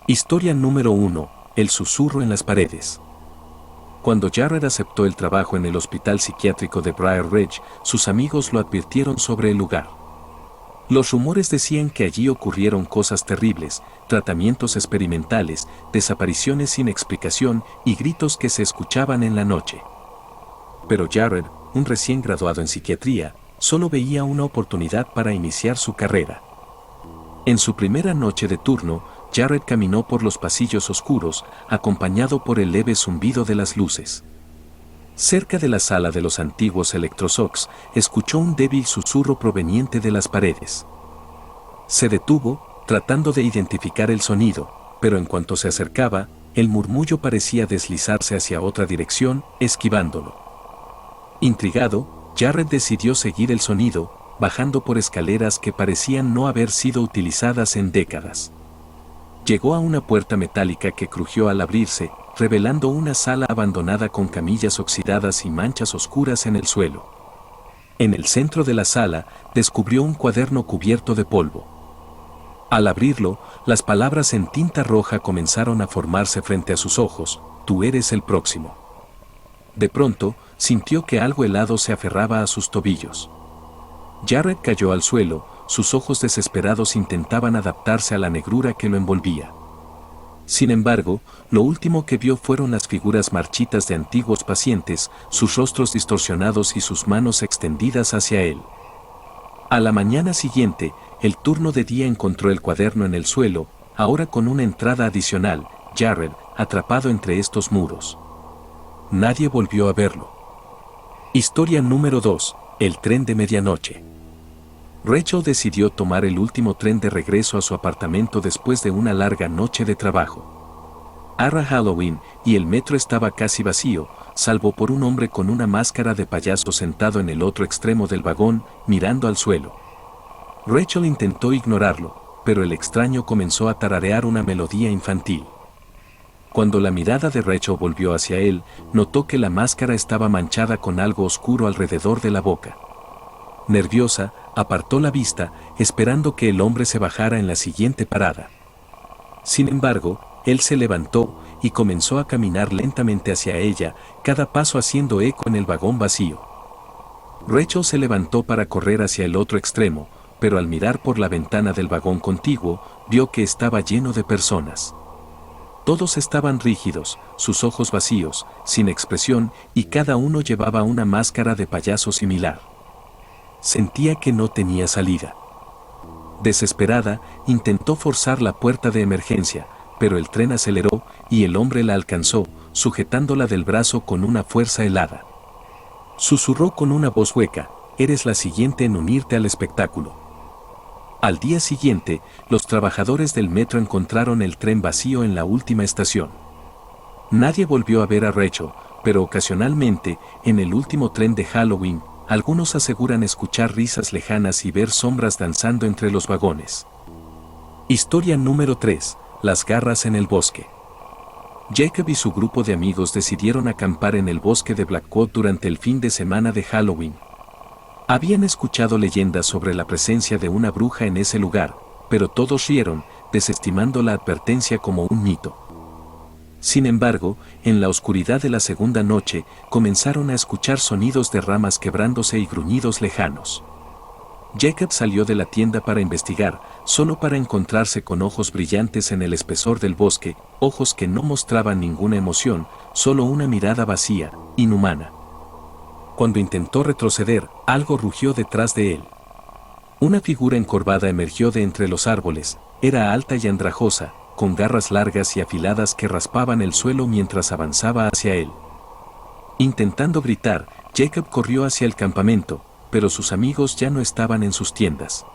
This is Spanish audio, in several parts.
Historia número 1. El susurro en las paredes. Cuando Jared aceptó el trabajo en el hospital psiquiátrico de Briar Ridge, sus amigos lo advirtieron sobre el lugar. Los rumores decían que allí ocurrieron cosas terribles, tratamientos experimentales, desapariciones sin explicación y gritos que se escuchaban en la noche. Pero Jared, un recién graduado en psiquiatría, solo veía una oportunidad para iniciar su carrera. En su primera noche de turno, Jared caminó por los pasillos oscuros, acompañado por el leve zumbido de las luces. Cerca de la sala de los antiguos electroshocks, escuchó un débil susurro proveniente de las paredes. Se detuvo, tratando de identificar el sonido, pero en cuanto se acercaba, el murmullo parecía deslizarse hacia otra dirección, esquivándolo. Intrigado, Jared decidió seguir el sonido, bajando por escaleras que parecían no haber sido utilizadas en décadas. Llegó a una puerta metálica que crujió al abrirse, revelando una sala abandonada con camillas oxidadas y manchas oscuras en el suelo. En el centro de la sala, descubrió un cuaderno cubierto de polvo. Al abrirlo, las palabras en tinta roja comenzaron a formarse frente a sus ojos: "Tú eres el próximo". De pronto, sintió que algo helado se aferraba a sus tobillos. Jared cayó al suelo, sus ojos desesperados intentaban adaptarse a la negrura que lo envolvía. Sin embargo, lo último que vio fueron las figuras marchitas de antiguos pacientes, sus rostros distorsionados y sus manos extendidas hacia él. A la mañana siguiente, el turno de día encontró el cuaderno en el suelo, ahora con una entrada adicional: Jared, atrapado entre estos muros. Nadie volvió a verlo. Historia número 2. El tren de medianoche. Rachel decidió tomar el último tren de regreso a su apartamento después de una larga noche de trabajo. Era Halloween y el metro estaba casi vacío, salvo por un hombre con una máscara de payaso sentado en el otro extremo del vagón, mirando al suelo. Rachel intentó ignorarlo, pero el extraño comenzó a tararear una melodía infantil. Cuando la mirada de Rachel volvió hacia él, notó que la máscara estaba manchada con algo oscuro alrededor de la boca. Nerviosa, apartó la vista, esperando que el hombre se bajara en la siguiente parada. Sin embargo, él se levantó y comenzó a caminar lentamente hacia ella, cada paso haciendo eco en el vagón vacío. Rachel se levantó para correr hacia el otro extremo, pero al mirar por la ventana del vagón contiguo, vio que estaba lleno de personas. Todos estaban rígidos, sus ojos vacíos, sin expresión, y cada uno llevaba una máscara de payaso similar. Sentía que no tenía salida. Desesperada, intentó forzar la puerta de emergencia, pero el tren aceleró y el hombre la alcanzó, sujetándola del brazo con una fuerza helada. Susurró con una voz hueca: "Eres la siguiente en unirte al espectáculo". Al día siguiente, los trabajadores del metro encontraron el tren vacío en la última estación. Nadie volvió a ver a Rachel, pero ocasionalmente, en el último tren de Halloween, algunos aseguran escuchar risas lejanas y ver sombras danzando entre los vagones. Historia número 3. Las garras en el bosque. Jacob y su grupo de amigos decidieron acampar en el bosque de Blackwood durante el fin de semana de Halloween. Habían escuchado leyendas sobre la presencia de una bruja en ese lugar, pero todos rieron, desestimando la advertencia como un mito. Sin embargo, en la oscuridad de la segunda noche, comenzaron a escuchar sonidos de ramas quebrándose y gruñidos lejanos. Jacob salió de la tienda para investigar, solo para encontrarse con ojos brillantes en el espesor del bosque, ojos que no mostraban ninguna emoción, solo una mirada vacía, inhumana. Cuando intentó retroceder, algo rugió detrás de él. Una figura encorvada emergió de entre los árboles, era alta y andrajosa, con garras largas y afiladas que raspaban el suelo mientras avanzaba hacia él. Intentando gritar, Jacob corrió hacia el campamento, pero sus amigos ya no estaban en sus tiendas.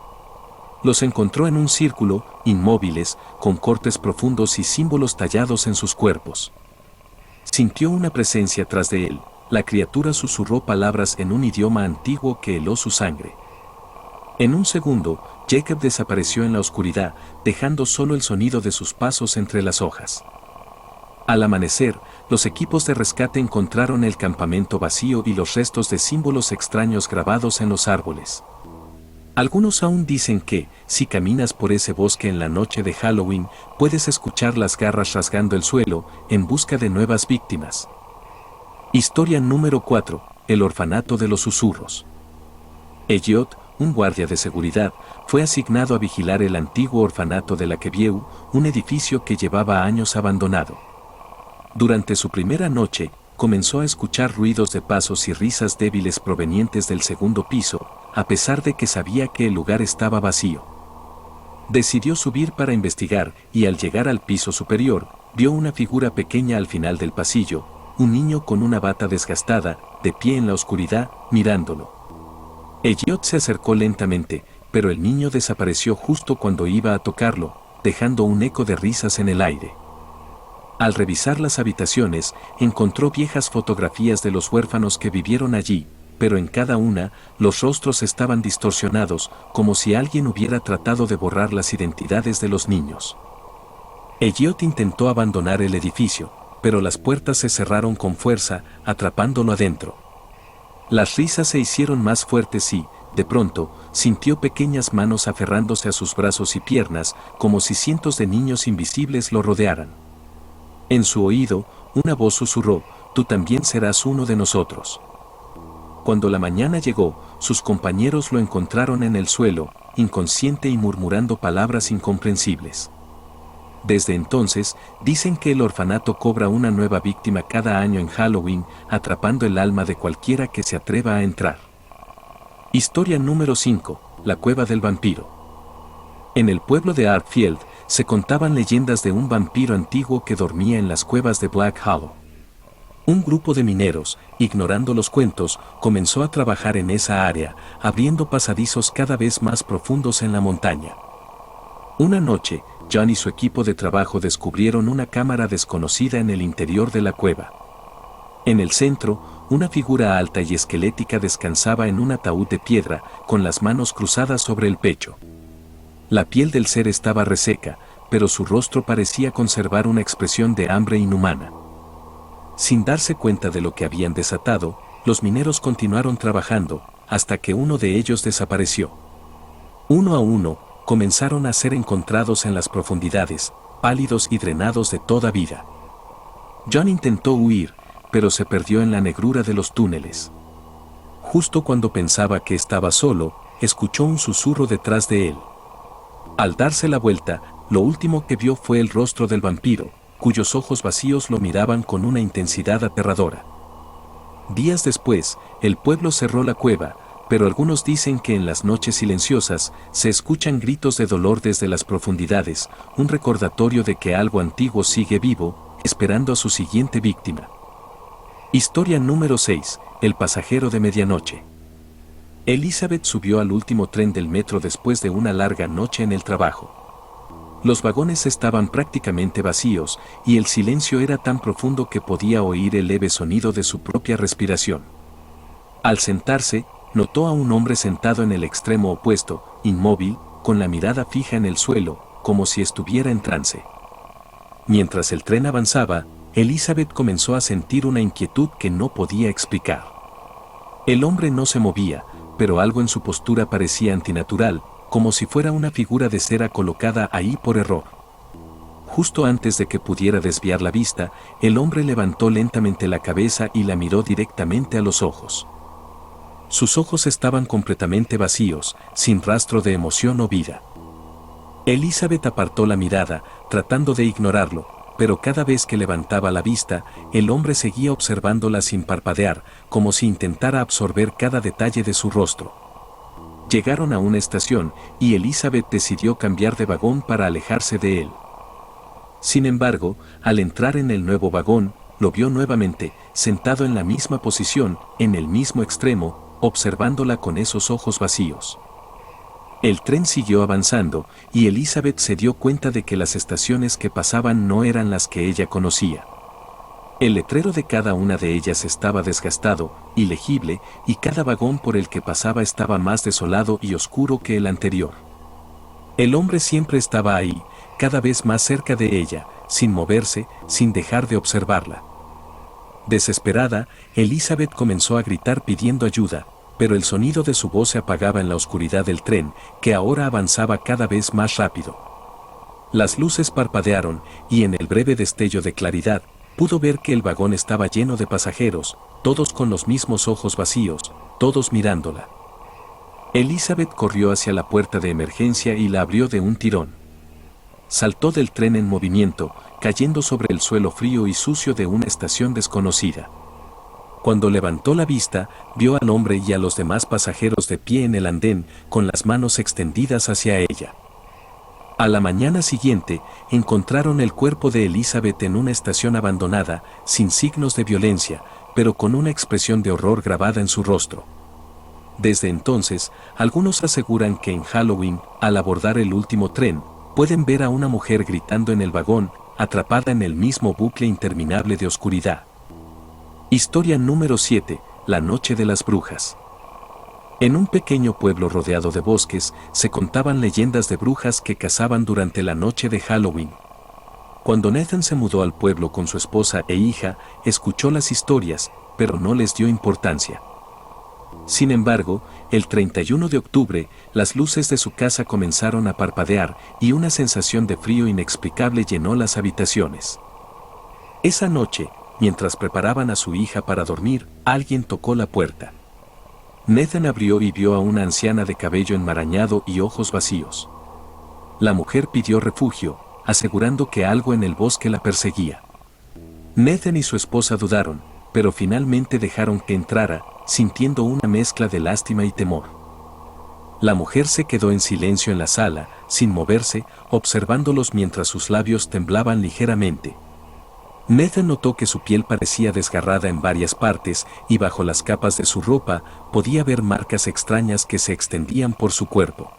Los encontró en un círculo, inmóviles, con cortes profundos y símbolos tallados en sus cuerpos. Sintió una presencia tras de él. La criatura susurró palabras en un idioma antiguo que heló su sangre. En un segundo, Jacob desapareció en la oscuridad, dejando solo el sonido de sus pasos entre las hojas. Al amanecer, los equipos de rescate encontraron el campamento vacío y los restos de símbolos extraños grabados en los árboles. Algunos aún dicen que, si caminas por ese bosque en la noche de Halloween, puedes escuchar las garras rasgando el suelo, en busca de nuevas víctimas. Historia número 4. El orfanato de los susurros. Elliot, un guardia de seguridad, fue asignado a vigilar el antiguo orfanato de Lakeview, un edificio que llevaba años abandonado. Durante su primera noche, comenzó a escuchar ruidos de pasos y risas débiles provenientes del segundo piso, a pesar de que sabía que el lugar estaba vacío. Decidió subir para investigar y al llegar al piso superior, vio una figura pequeña al final del pasillo, un niño con una bata desgastada, de pie en la oscuridad, mirándolo. Elliot se acercó lentamente, pero el niño desapareció justo cuando iba a tocarlo, dejando un eco de risas en el aire. Al revisar las habitaciones, encontró viejas fotografías de los huérfanos que vivieron allí, pero en cada una, los rostros estaban distorsionados, como si alguien hubiera tratado de borrar las identidades de los niños. Elliot intentó abandonar el edificio, pero las puertas se cerraron con fuerza, atrapándolo adentro. Las risas se hicieron más fuertes y, de pronto, sintió pequeñas manos aferrándose a sus brazos y piernas, como si cientos de niños invisibles lo rodearan. En su oído, una voz susurró: «Tú también serás uno de nosotros». Cuando la mañana llegó, sus compañeros lo encontraron en el suelo, inconsciente y murmurando palabras incomprensibles. Desde entonces, dicen que el orfanato cobra una nueva víctima cada año en Halloween, atrapando el alma de cualquiera que se atreva a entrar. Historia número 5. La cueva del vampiro. En el pueblo de Arkfield, se contaban leyendas de un vampiro antiguo que dormía en las cuevas de Black Hollow. Un grupo de mineros, ignorando los cuentos, comenzó a trabajar en esa área, abriendo pasadizos cada vez más profundos en la montaña. Una noche, John y su equipo de trabajo descubrieron una cámara desconocida en el interior de la cueva. En el centro, una figura alta y esquelética descansaba en un ataúd de piedra, con las manos cruzadas sobre el pecho. La piel del ser estaba reseca, pero su rostro parecía conservar una expresión de hambre inhumana. Sin darse cuenta de lo que habían desatado, los mineros continuaron trabajando, hasta que uno de ellos desapareció. Uno a uno, comenzaron a ser encontrados en las profundidades, pálidos y drenados de toda vida. John intentó huir, pero se perdió en la negrura de los túneles. Justo cuando pensaba que estaba solo, escuchó un susurro detrás de él. Al darse la vuelta, lo último que vio fue el rostro del vampiro, cuyos ojos vacíos lo miraban con una intensidad aterradora. Días después, el pueblo cerró la cueva, pero algunos dicen que en las noches silenciosas se escuchan gritos de dolor desde las profundidades, un recordatorio de que algo antiguo sigue vivo, esperando a su siguiente víctima. Historia número 6. El pasajero de medianoche. Elizabeth subió al último tren del metro después de una larga noche en el trabajo. Los vagones estaban prácticamente vacíos, y el silencio era tan profundo que podía oír el leve sonido de su propia respiración. Al sentarse, notó a un hombre sentado en el extremo opuesto, inmóvil, con la mirada fija en el suelo, como si estuviera en trance. Mientras el tren avanzaba, Elizabeth comenzó a sentir una inquietud que no podía explicar. El hombre no se movía, pero algo en su postura parecía antinatural, como si fuera una figura de cera colocada ahí por error. Justo antes de que pudiera desviar la vista, el hombre levantó lentamente la cabeza y la miró directamente a los ojos. Sus ojos estaban completamente vacíos, sin rastro de emoción o vida. Elizabeth apartó la mirada, tratando de ignorarlo, pero cada vez que levantaba la vista, el hombre seguía observándola sin parpadear, como si intentara absorber cada detalle de su rostro. Llegaron a una estación, y Elizabeth decidió cambiar de vagón para alejarse de él. Sin embargo, al entrar en el nuevo vagón, lo vio nuevamente, sentado en la misma posición, en el mismo extremo, observándola con esos ojos vacíos. El tren siguió avanzando, y Elizabeth se dio cuenta de que las estaciones que pasaban no eran las que ella conocía. El letrero de cada una de ellas estaba desgastado, ilegible, y cada vagón por el que pasaba estaba más desolado y oscuro que el anterior. El hombre siempre estaba ahí, cada vez más cerca de ella, sin moverse, sin dejar de observarla. Desesperada, Elizabeth comenzó a gritar pidiendo ayuda, pero el sonido de su voz se apagaba en la oscuridad del tren, que ahora avanzaba cada vez más rápido. Las luces parpadearon, y en el breve destello de claridad, pudo ver que el vagón estaba lleno de pasajeros, todos con los mismos ojos vacíos, todos mirándola. Elizabeth corrió hacia la puerta de emergencia y la abrió de un tirón. Saltó del tren en movimiento, cayendo sobre el suelo frío y sucio de una estación desconocida. Cuando levantó la vista, vio al hombre y a los demás pasajeros de pie en el andén, con las manos extendidas hacia ella. A la mañana siguiente, encontraron el cuerpo de Elizabeth en una estación abandonada, sin signos de violencia, pero con una expresión de horror grabada en su rostro. Desde entonces, algunos aseguran que en Halloween, al abordar el último tren, pueden ver a una mujer gritando en el vagón, atrapada en el mismo bucle interminable de oscuridad. Historia número 7, la noche de las brujas. En un pequeño pueblo rodeado de bosques, se contaban leyendas de brujas que cazaban durante la noche de Halloween. Cuando Nathan se mudó al pueblo con su esposa e hija, escuchó las historias, pero no les dio importancia. Sin embargo, el 31 de octubre, las luces de su casa comenzaron a parpadear y una sensación de frío inexplicable llenó las habitaciones. Esa noche, mientras preparaban a su hija para dormir, alguien tocó la puerta. Nathan abrió y vio a una anciana de cabello enmarañado y ojos vacíos. La mujer pidió refugio, asegurando que algo en el bosque la perseguía. Nathan y su esposa dudaron, pero finalmente dejaron que entrara, sintiendo una mezcla de lástima y temor. La mujer se quedó en silencio en la sala, sin moverse, observándolos mientras sus labios temblaban ligeramente. Nathan notó que su piel parecía desgarrada en varias partes y bajo las capas de su ropa podía ver marcas extrañas que se extendían por su cuerpo.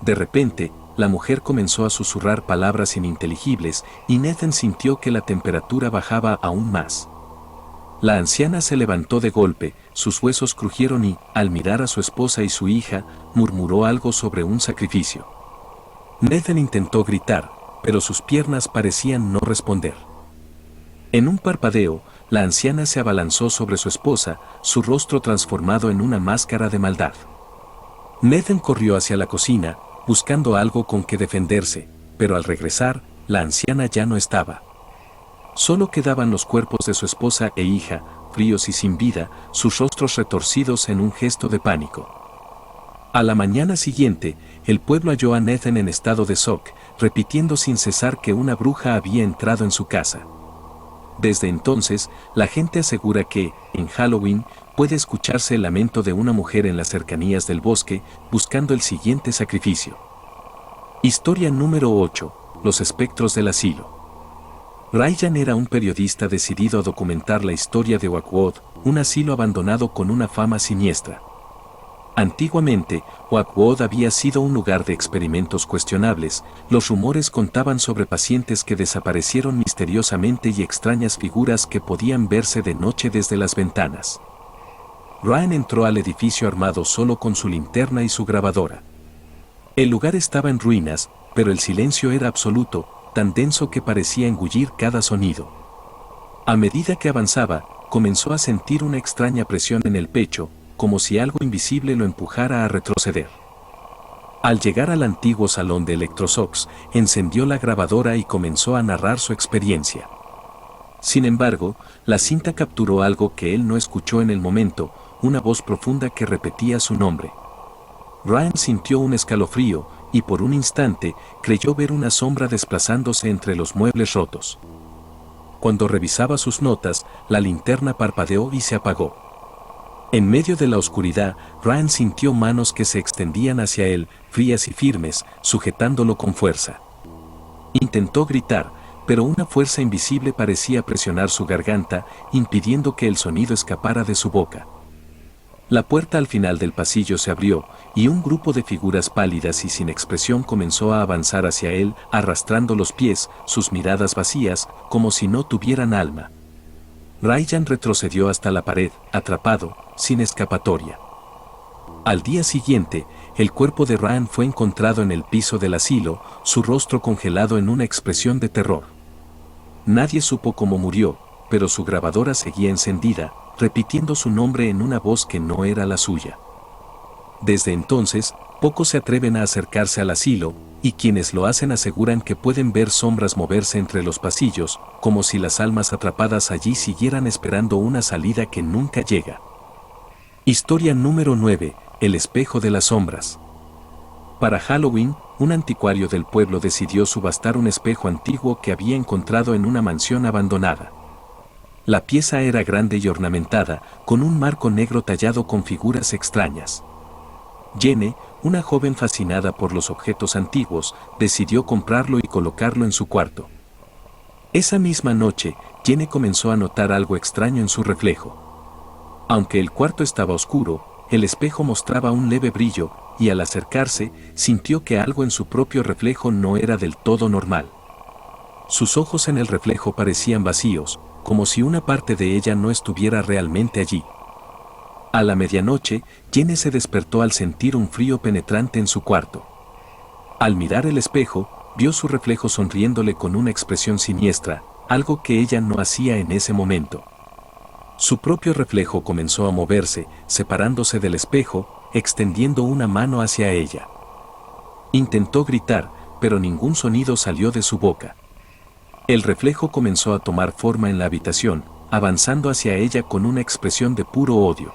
De repente, la mujer comenzó a susurrar palabras ininteligibles y Nathan sintió que la temperatura bajaba aún más. La anciana se levantó de golpe, sus huesos crujieron y, al mirar a su esposa y su hija, murmuró algo sobre un sacrificio. Nathan intentó gritar, pero sus piernas parecían no responder. En un parpadeo, la anciana se abalanzó sobre su esposa, su rostro transformado en una máscara de maldad. Nathan corrió hacia la cocina, buscando algo con que defenderse, pero al regresar, la anciana ya no estaba. Solo quedaban los cuerpos de su esposa e hija, fríos y sin vida, sus rostros retorcidos en un gesto de pánico. A la mañana siguiente, el pueblo halló a Nathan en estado de shock, repitiendo sin cesar que una bruja había entrado en su casa. Desde entonces, la gente asegura que, en Halloween, puede escucharse el lamento de una mujer en las cercanías del bosque, buscando el siguiente sacrificio. Historia número 8, los espectros del asilo. Ryan era un periodista decidido a documentar la historia de Oakwood, un asilo abandonado con una fama siniestra. Antiguamente, Oakwood había sido un lugar de experimentos cuestionables. Los rumores contaban sobre pacientes que desaparecieron misteriosamente y extrañas figuras que podían verse de noche desde las ventanas. Ryan entró al edificio armado solo con su linterna y su grabadora. El lugar estaba en ruinas, pero el silencio era absoluto, tan denso que parecía engullir cada sonido. A medida que avanzaba, comenzó a sentir una extraña presión en el pecho, como si algo invisible lo empujara a retroceder. Al llegar al antiguo salón de electroshocks, encendió la grabadora y comenzó a narrar su experiencia. Sin embargo, la cinta capturó algo que él no escuchó en el momento, una voz profunda que repetía su nombre. Ryan sintió un escalofrío, y por un instante, creyó ver una sombra desplazándose entre los muebles rotos. Cuando revisaba sus notas, la linterna parpadeó y se apagó. En medio de la oscuridad, Ryan sintió manos que se extendían hacia él, frías y firmes, sujetándolo con fuerza. Intentó gritar, pero una fuerza invisible parecía presionar su garganta, impidiendo que el sonido escapara de su boca. La puerta al final del pasillo se abrió, y un grupo de figuras pálidas y sin expresión comenzó a avanzar hacia él, arrastrando los pies, sus miradas vacías, como si no tuvieran alma. Ryan retrocedió hasta la pared, atrapado, sin escapatoria. Al día siguiente, el cuerpo de Ryan fue encontrado en el piso del asilo, su rostro congelado en una expresión de terror. Nadie supo cómo murió, pero su grabadora seguía encendida, repitiendo su nombre en una voz que no era la suya. Desde entonces, pocos se atreven a acercarse al asilo, y quienes lo hacen aseguran que pueden ver sombras moverse entre los pasillos, como si las almas atrapadas allí siguieran esperando una salida que nunca llega. Historia número 9. El espejo de las sombras. Para Halloween, un anticuario del pueblo decidió subastar un espejo antiguo que había encontrado en una mansión abandonada. La pieza era grande y ornamentada, con un marco negro tallado con figuras extrañas. Jenny, una joven fascinada por los objetos antiguos, decidió comprarlo y colocarlo en su cuarto. Esa misma noche, Jenny comenzó a notar algo extraño en su reflejo. Aunque el cuarto estaba oscuro, el espejo mostraba un leve brillo, y al acercarse, sintió que algo en su propio reflejo no era del todo normal. Sus ojos en el reflejo parecían vacíos, como si una parte de ella no estuviera realmente allí. A la medianoche, Jenny se despertó al sentir un frío penetrante en su cuarto. Al mirar el espejo, vio su reflejo sonriéndole con una expresión siniestra, algo que ella no hacía en ese momento. Su propio reflejo comenzó a moverse, separándose del espejo, extendiendo una mano hacia ella. Intentó gritar, pero ningún sonido salió de su boca. El reflejo comenzó a tomar forma en la habitación, avanzando hacia ella con una expresión de puro odio.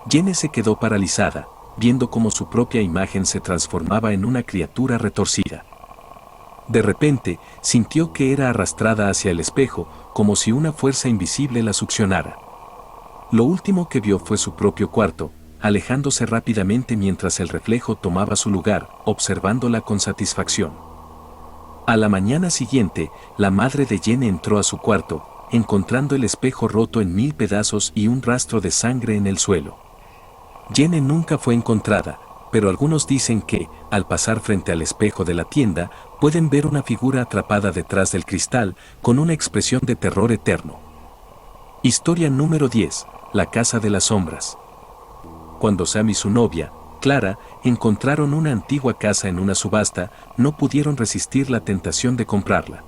Jenny se quedó paralizada, viendo cómo su propia imagen se transformaba en una criatura retorcida. De repente, sintió que era arrastrada hacia el espejo, como si una fuerza invisible la succionara. Lo último que vio fue su propio cuarto, alejándose rápidamente mientras el reflejo tomaba su lugar, observándola con satisfacción. A la mañana siguiente, la madre de Jenny entró a su cuarto, encontrando el espejo roto en 1000 pedazos y un rastro de sangre en el suelo. Jenny nunca fue encontrada, pero algunos dicen que, al pasar frente al espejo de la tienda, pueden ver una figura atrapada detrás del cristal, con una expresión de terror eterno. Historia número 10. La casa de las sombras. Cuando Sam y su novia, Clara, encontraron una antigua casa en una subasta, no pudieron resistir la tentación de comprarla.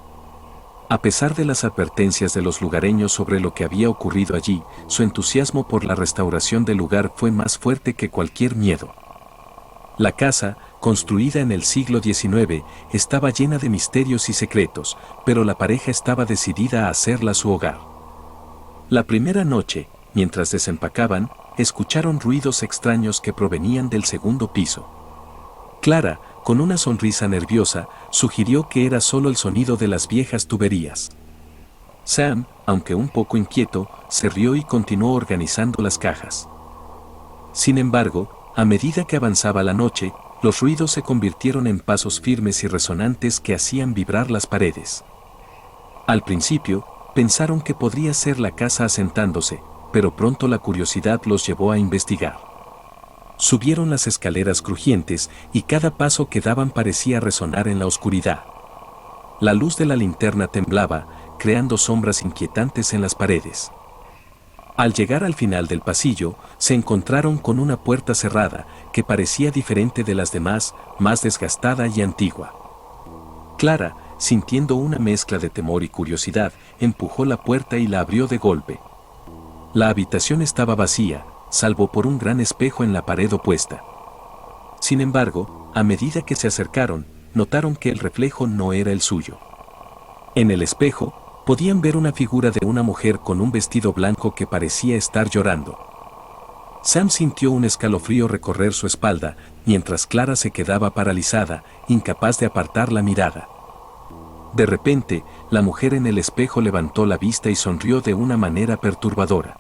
A pesar de las advertencias de los lugareños sobre lo que había ocurrido allí, su entusiasmo por la restauración del lugar fue más fuerte que cualquier miedo. La casa, construida en el siglo XIX, estaba llena de misterios y secretos, pero la pareja estaba decidida a hacerla su hogar. La primera noche, mientras desempacaban, escucharon ruidos extraños que provenían del segundo piso. Clara, con una sonrisa nerviosa, sugirió que era solo el sonido de las viejas tuberías. Sam, aunque un poco inquieto, se rió y continuó organizando las cajas. Sin embargo, a medida que avanzaba la noche, los ruidos se convirtieron en pasos firmes y resonantes que hacían vibrar las paredes. Al principio, pensaron que podría ser la casa asentándose, pero pronto la curiosidad los llevó a investigar. Subieron las escaleras crujientes y cada paso que daban parecía resonar en la oscuridad. La luz de la linterna temblaba, creando sombras inquietantes en las paredes. Al llegar al final del pasillo, se encontraron con una puerta cerrada, que parecía diferente de las demás, más desgastada y antigua. Clara, sintiendo una mezcla de temor y curiosidad, empujó la puerta y la abrió de golpe. La habitación estaba vacía, salvo por un gran espejo en la pared opuesta. Sin embargo, a medida que se acercaron, notaron que el reflejo no era el suyo. En el espejo, podían ver una figura de una mujer con un vestido blanco que parecía estar llorando. Sam sintió un escalofrío recorrer su espalda, mientras Clara se quedaba paralizada, incapaz de apartar la mirada. De repente, la mujer en el espejo levantó la vista y sonrió de una manera perturbadora.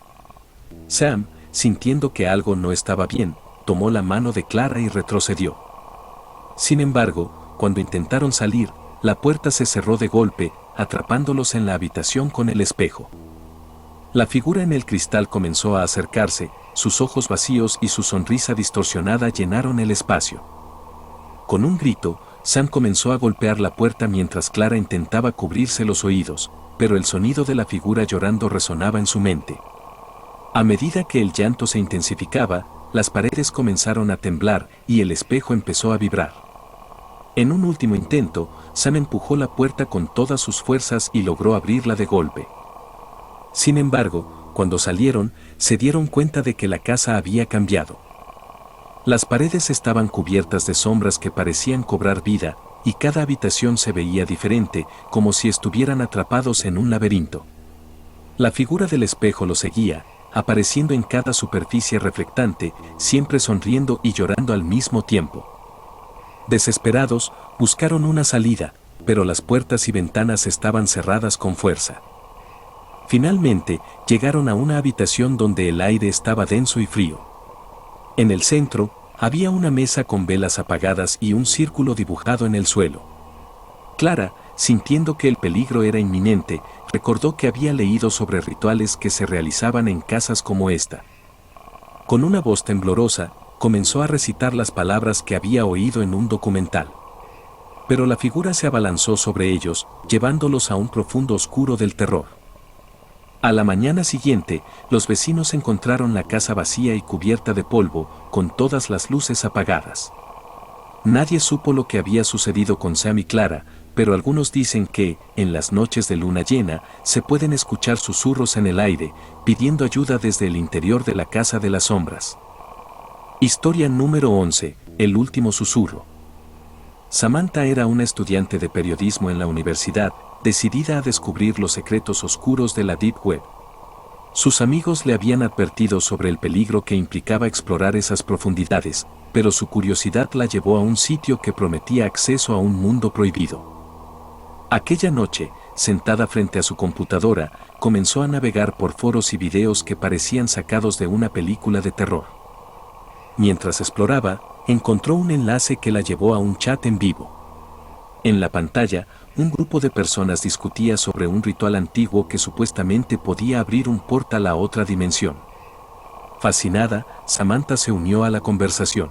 Sam, sintiendo que algo no estaba bien, tomó la mano de Clara y retrocedió. Sin embargo, cuando intentaron salir, la puerta se cerró de golpe, atrapándolos en la habitación con el espejo. La figura en el cristal comenzó a acercarse, sus ojos vacíos y su sonrisa distorsionada llenaron el espacio. Con un grito, Sam comenzó a golpear la puerta mientras Clara intentaba cubrirse los oídos, pero el sonido de la figura llorando resonaba en su mente. A medida que el llanto se intensificaba, las paredes comenzaron a temblar y el espejo empezó a vibrar. En un último intento, Sam empujó la puerta con todas sus fuerzas y logró abrirla de golpe. Sin embargo, cuando salieron, se dieron cuenta de que la casa había cambiado. Las paredes estaban cubiertas de sombras que parecían cobrar vida, y cada habitación se veía diferente, como si estuvieran atrapados en un laberinto. La figura del espejo los seguía, apareciendo en cada superficie reflectante, siempre sonriendo y llorando al mismo tiempo. Desesperados, buscaron una salida, pero las puertas y ventanas estaban cerradas con fuerza. Finalmente, llegaron a una habitación donde el aire estaba denso y frío. En el centro, había una mesa con velas apagadas y un círculo dibujado en el suelo. Clara, sintiendo que el peligro era inminente, recordó que había leído sobre rituales que se realizaban en casas como esta. Con una voz temblorosa, comenzó a recitar las palabras que había oído en un documental. Pero la figura se abalanzó sobre ellos, llevándolos a un profundo oscuro del terror. A la mañana siguiente, los vecinos encontraron la casa vacía y cubierta de polvo, con todas las luces apagadas. Nadie supo lo que había sucedido con Sam y Clara, pero algunos dicen que, en las noches de luna llena, se pueden escuchar susurros en el aire, pidiendo ayuda desde el interior de la casa de las sombras. Historia número 11, el último susurro. Samantha era una estudiante de periodismo en la universidad, decidida a descubrir los secretos oscuros de la Deep Web. Sus amigos le habían advertido sobre el peligro que implicaba explorar esas profundidades, pero su curiosidad la llevó a un sitio que prometía acceso a un mundo prohibido. Aquella noche, sentada frente a su computadora, comenzó a navegar por foros y videos que parecían sacados de una película de terror. Mientras exploraba, encontró un enlace que la llevó a un chat en vivo. En la pantalla, un grupo de personas discutía sobre un ritual antiguo que supuestamente podía abrir un portal a otra dimensión. Fascinada, Samantha se unió a la conversación.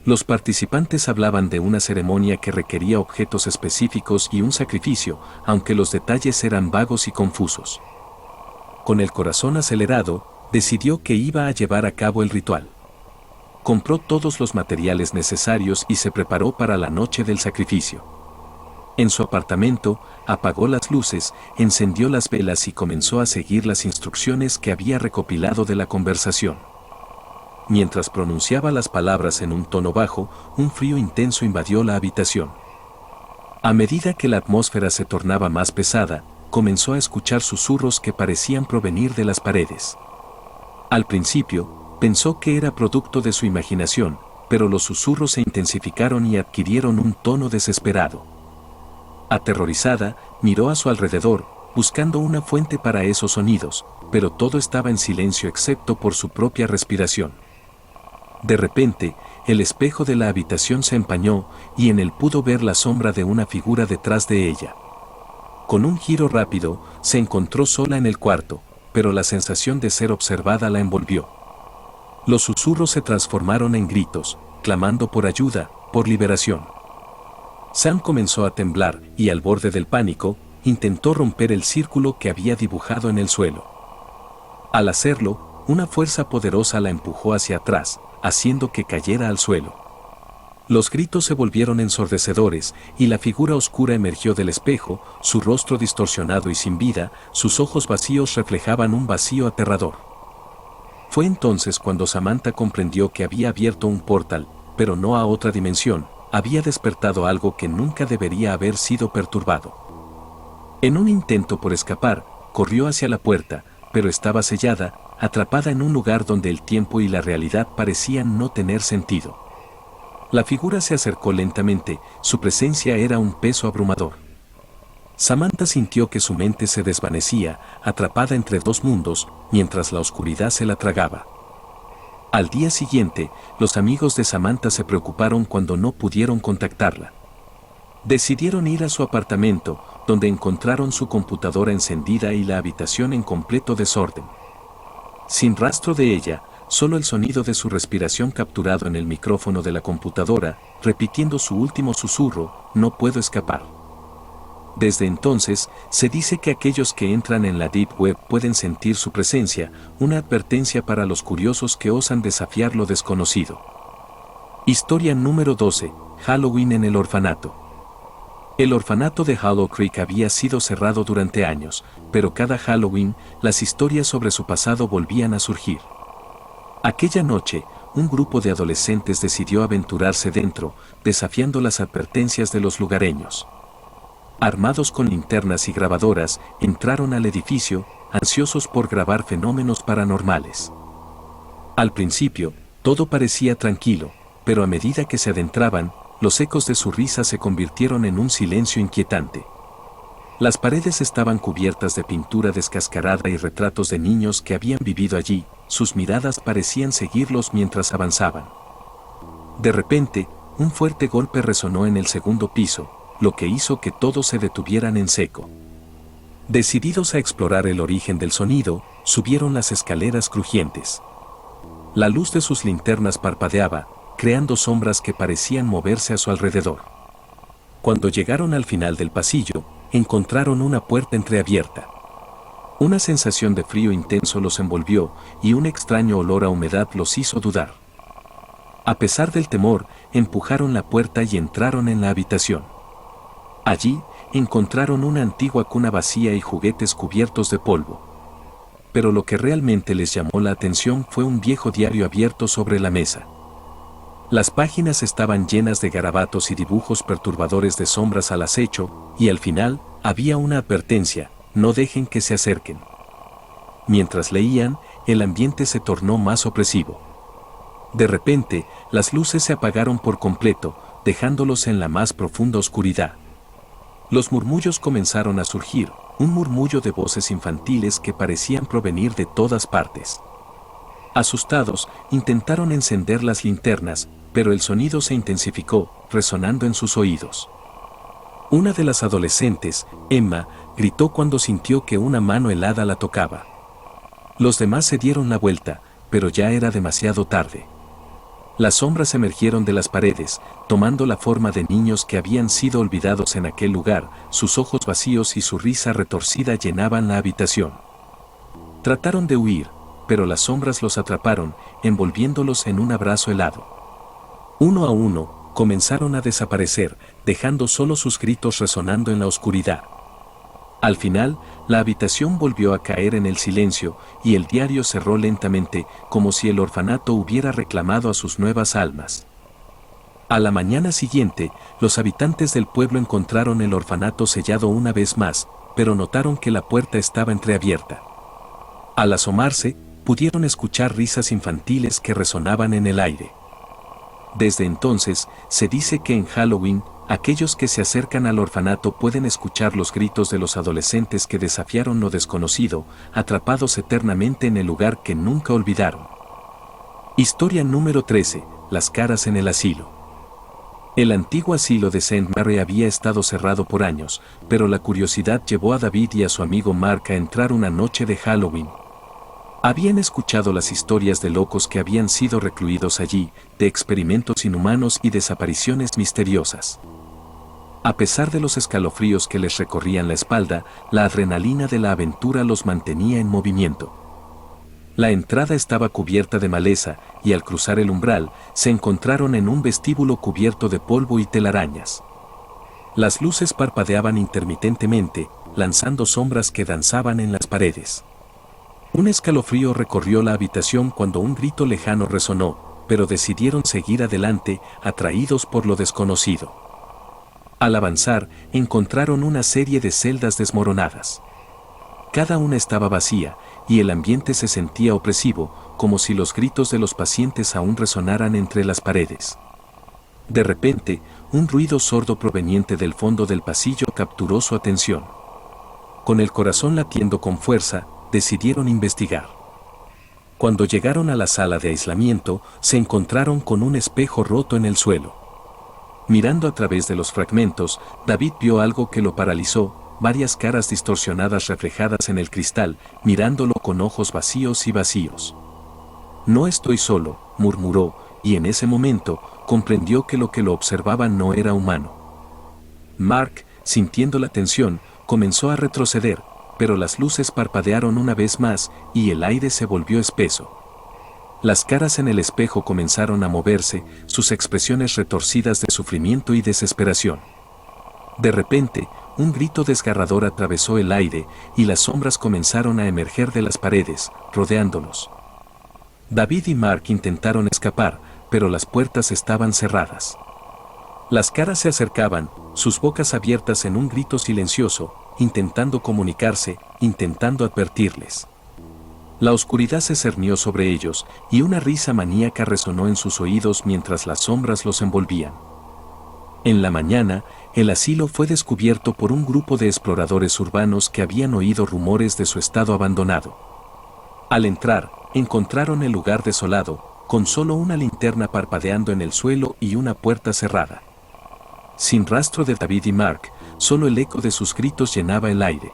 Los participantes hablaban de una ceremonia que requería objetos específicos y un sacrificio, aunque los detalles eran vagos y confusos. Con el corazón acelerado, decidió que iba a llevar a cabo el ritual. Compró todos los materiales necesarios y se preparó para la noche del sacrificio. En su apartamento, apagó las luces, encendió las velas y comenzó a seguir las instrucciones que había recopilado de la conversación. Mientras pronunciaba las palabras en un tono bajo, un frío intenso invadió la habitación. A medida que la atmósfera se tornaba más pesada, comenzó a escuchar susurros que parecían provenir de las paredes. Al principio, pensó que era producto de su imaginación, pero los susurros se intensificaron y adquirieron un tono desesperado. Aterrorizada, miró a su alrededor, buscando una fuente para esos sonidos, pero todo estaba en silencio excepto por su propia respiración. De repente, el espejo de la habitación se empañó y en él pudo ver la sombra de una figura detrás de ella. Con un giro rápido, se encontró sola en el cuarto, pero la sensación de ser observada la envolvió. Los susurros se transformaron en gritos, clamando por ayuda, por liberación. Sam comenzó a temblar y, al borde del pánico, intentó romper el círculo que había dibujado en el suelo. Al hacerlo, una fuerza poderosa la empujó hacia atrás, haciendo que cayera al suelo. Los gritos se volvieron ensordecedores y la figura oscura emergió del espejo, su rostro distorsionado y sin vida, sus ojos vacíos reflejaban un vacío aterrador. Fue entonces cuando Samantha comprendió que había abierto un portal, pero no a otra dimensión, había despertado algo que nunca debería haber sido perturbado. En un intento por escapar, corrió hacia la puerta, pero estaba sellada, atrapada en un lugar donde el tiempo y la realidad parecían no tener sentido. La figura se acercó lentamente, su presencia era un peso abrumador. Samantha sintió que su mente se desvanecía, atrapada entre dos mundos, mientras la oscuridad se la tragaba. Al día siguiente, los amigos de Samantha se preocuparon cuando no pudieron contactarla. Decidieron ir a su apartamento, donde encontraron su computadora encendida y la habitación en completo desorden. Sin rastro de ella, solo el sonido de su respiración capturado en el micrófono de la computadora, repitiendo su último susurro, "No puedo escapar". Desde entonces, se dice que aquellos que entran en la Deep Web pueden sentir su presencia, una advertencia para los curiosos que osan desafiar lo desconocido. Historia número 12, Halloween en el orfanato. El orfanato de Hollow Creek había sido cerrado durante años, pero cada Halloween, las historias sobre su pasado volvían a surgir. Aquella noche, un grupo de adolescentes decidió aventurarse dentro, desafiando las advertencias de los lugareños. Armados con linternas y grabadoras, entraron al edificio, ansiosos por grabar fenómenos paranormales. Al principio, todo parecía tranquilo, pero a medida que se adentraban, los ecos de su risa se convirtieron en un silencio inquietante. Las paredes estaban cubiertas de pintura descascarada y retratos de niños que habían vivido allí, sus miradas parecían seguirlos mientras avanzaban. De repente, un fuerte golpe resonó en el segundo piso, lo que hizo que todos se detuvieran en seco. Decididos a explorar el origen del sonido, subieron las escaleras crujientes. La luz de sus linternas parpadeaba, creando sombras que parecían moverse a su alrededor. Cuando llegaron al final del pasillo, encontraron una puerta entreabierta. Una sensación de frío intenso los envolvió y un extraño olor a humedad los hizo dudar. A pesar del temor, empujaron la puerta y entraron en la habitación. Allí, encontraron una antigua cuna vacía y juguetes cubiertos de polvo. Pero lo que realmente les llamó la atención fue un viejo diario abierto sobre la mesa. Las páginas estaban llenas de garabatos y dibujos perturbadores de sombras al acecho, y al final, había una advertencia: no dejen que se acerquen. Mientras leían, el ambiente se tornó más opresivo. De repente, las luces se apagaron por completo, dejándolos en la más profunda oscuridad. Los murmullos comenzaron a surgir, un murmullo de voces infantiles que parecían provenir de todas partes. Asustados, intentaron encender las linternas, pero el sonido se intensificó, resonando en sus oídos. Una de las adolescentes, Emma, gritó cuando sintió que una mano helada la tocaba. Los demás se dieron la vuelta, pero ya era demasiado tarde. Las sombras emergieron de las paredes, tomando la forma de niños que habían sido olvidados en aquel lugar, sus ojos vacíos y su risa retorcida llenaban la habitación. Trataron de huir, pero las sombras los atraparon, envolviéndolos en un abrazo helado. Uno a uno, comenzaron a desaparecer, dejando solo sus gritos resonando en la oscuridad. Al final, la habitación volvió a caer en el silencio, y el diario cerró lentamente, como si el orfanato hubiera reclamado a sus nuevas almas. A la mañana siguiente, los habitantes del pueblo encontraron el orfanato sellado una vez más, pero notaron que la puerta estaba entreabierta. Al asomarse, pudieron escuchar risas infantiles que resonaban en el aire. Desde entonces, se dice que en Halloween, aquellos que se acercan al orfanato pueden escuchar los gritos de los adolescentes que desafiaron lo desconocido, atrapados eternamente en el lugar que nunca olvidaron. Historia número 13. Las caras en el asilo. El antiguo asilo de St. Mary había estado cerrado por años, pero la curiosidad llevó a David y a su amigo Mark a entrar una noche de Halloween. Habían escuchado las historias de locos que habían sido recluidos allí, de experimentos inhumanos y desapariciones misteriosas. A pesar de los escalofríos que les recorrían la espalda, la adrenalina de la aventura los mantenía en movimiento. La entrada estaba cubierta de maleza, y al cruzar el umbral, se encontraron en un vestíbulo cubierto de polvo y telarañas. Las luces parpadeaban intermitentemente, lanzando sombras que danzaban en las paredes. Un escalofrío recorrió la habitación cuando un grito lejano resonó, pero decidieron seguir adelante, atraídos por lo desconocido. Al avanzar, encontraron una serie de celdas desmoronadas. Cada una estaba vacía, y el ambiente se sentía opresivo, como si los gritos de los pacientes aún resonaran entre las paredes. De repente, un ruido sordo proveniente del fondo del pasillo capturó su atención. Con el corazón latiendo con fuerza, decidieron investigar. Cuando llegaron a la sala de aislamiento, se encontraron con un espejo roto en el suelo. Mirando a través de los fragmentos, David vio algo que lo paralizó, varias caras distorsionadas reflejadas en el cristal, mirándolo con ojos vacíos y vacíos. «No estoy solo», murmuró, y en ese momento, comprendió que lo observaba no era humano. Mark, sintiendo la tensión, comenzó a retroceder, pero las luces parpadearon una vez más, y el aire se volvió espeso. Las caras en el espejo comenzaron a moverse, sus expresiones retorcidas de sufrimiento y desesperación. De repente, un grito desgarrador atravesó el aire y las sombras comenzaron a emerger de las paredes, rodeándolos. David y Mark intentaron escapar, pero las puertas estaban cerradas. Las caras se acercaban, sus bocas abiertas en un grito silencioso, intentando comunicarse, intentando advertirles. La oscuridad se cernió sobre ellos, y una risa maníaca resonó en sus oídos mientras las sombras los envolvían. En la mañana, el asilo fue descubierto por un grupo de exploradores urbanos que habían oído rumores de su estado abandonado. Al entrar, encontraron el lugar desolado, con solo una linterna parpadeando en el suelo y una puerta cerrada. Sin rastro de David y Mark, solo el eco de sus gritos llenaba el aire.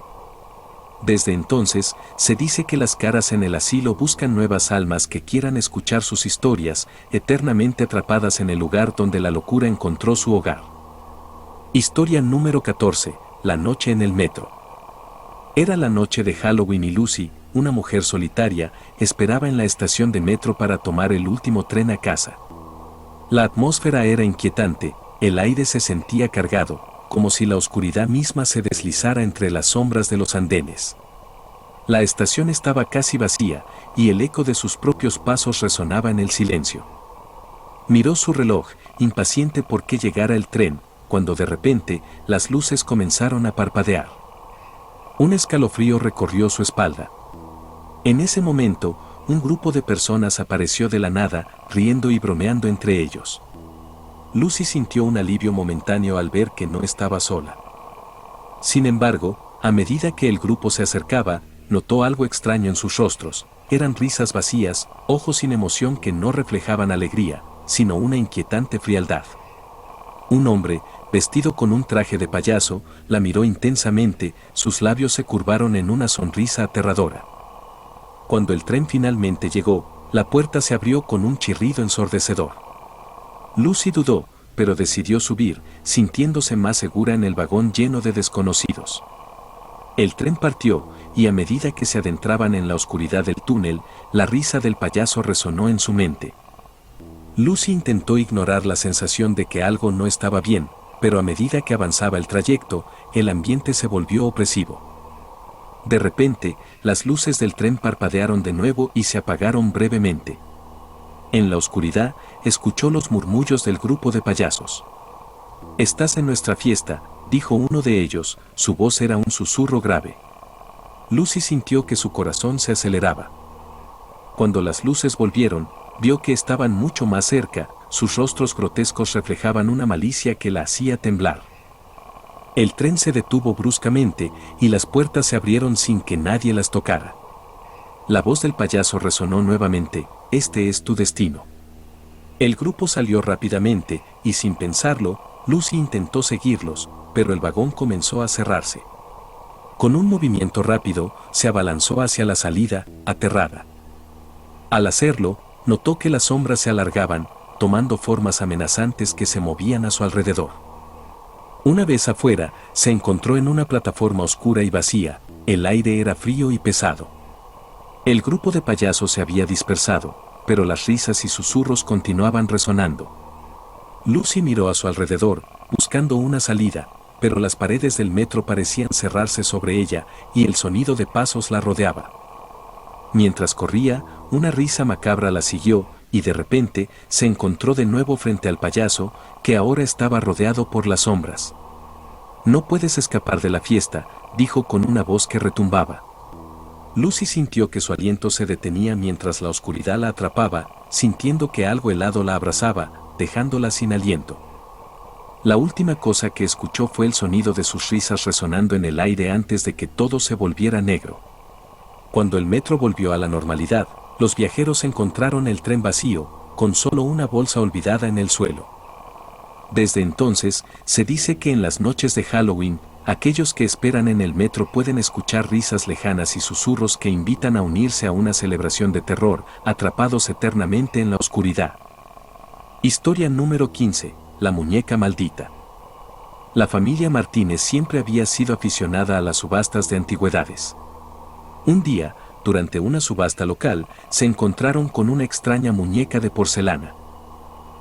Desde entonces, se dice que las caras en el asilo buscan nuevas almas que quieran escuchar sus historias, eternamente atrapadas en el lugar donde la locura encontró su hogar. Historia número 14, la noche en el metro. Era la noche de Halloween y Lucy, una mujer solitaria, esperaba en la estación de metro para tomar el último tren a casa. La atmósfera era inquietante, el aire se sentía cargado, como si la oscuridad misma se deslizara entre las sombras de los andenes. La estación estaba casi vacía, y el eco de sus propios pasos resonaba en el silencio. Miró su reloj, impaciente por que llegara el tren, cuando de repente, las luces comenzaron a parpadear. Un escalofrío recorrió su espalda. En ese momento, un grupo de personas apareció de la nada, riendo y bromeando entre ellos. Lucy sintió un alivio momentáneo al ver que no estaba sola. Sin embargo, a medida que el grupo se acercaba, notó algo extraño en sus rostros. Eran risas vacías, ojos sin emoción que no reflejaban alegría, sino una inquietante frialdad. Un hombre, vestido con un traje de payaso, la miró intensamente, sus labios se curvaron en una sonrisa aterradora. Cuando el tren finalmente llegó, la puerta se abrió con un chirrido ensordecedor. Lucy dudó, pero decidió subir, sintiéndose más segura en el vagón lleno de desconocidos. El tren partió, y a medida que se adentraban en la oscuridad del túnel, la risa del payaso resonó en su mente. Lucy intentó ignorar la sensación de que algo no estaba bien, pero a medida que avanzaba el trayecto, el ambiente se volvió opresivo. De repente, las luces del tren parpadearon de nuevo y se apagaron brevemente. En la oscuridad, escuchó los murmullos del grupo de payasos. «Estás en nuestra fiesta», dijo uno de ellos, su voz era un susurro grave. Lucy sintió que su corazón se aceleraba. Cuando las luces volvieron, vio que estaban mucho más cerca, sus rostros grotescos reflejaban una malicia que la hacía temblar. El tren se detuvo bruscamente y las puertas se abrieron sin que nadie las tocara. La voz del payaso resonó nuevamente: «Este es tu destino». El grupo salió rápidamente, y sin pensarlo, Lucy intentó seguirlos, pero el vagón comenzó a cerrarse. Con un movimiento rápido, se abalanzó hacia la salida, aterrada. Al hacerlo, notó que las sombras se alargaban, tomando formas amenazantes que se movían a su alrededor. Una vez afuera, se encontró en una plataforma oscura y vacía, el aire era frío y pesado. El grupo de payasos se había dispersado, pero las risas y susurros continuaban resonando. Lucy miró a su alrededor, buscando una salida, pero las paredes del metro parecían cerrarse sobre ella, y el sonido de pasos la rodeaba. Mientras corría, una risa macabra la siguió, y de repente, se encontró de nuevo frente al payaso, que ahora estaba rodeado por las sombras. «No puedes escapar de la fiesta», dijo con una voz que retumbaba. Lucy sintió que su aliento se detenía mientras la oscuridad la atrapaba, sintiendo que algo helado la abrazaba, dejándola sin aliento. La última cosa que escuchó fue el sonido de sus risas resonando en el aire antes de que todo se volviera negro. Cuando el metro volvió a la normalidad, los viajeros encontraron el tren vacío, con solo una bolsa olvidada en el suelo. Desde entonces, se dice que en las noches de Halloween, aquellos que esperan en el metro pueden escuchar risas lejanas y susurros que invitan a unirse a una celebración de terror, atrapados eternamente en la oscuridad. Historia número 15. La muñeca maldita. La familia Martínez siempre había sido aficionada a las subastas de antigüedades. Un día, durante una subasta local, se encontraron con una extraña muñeca de porcelana.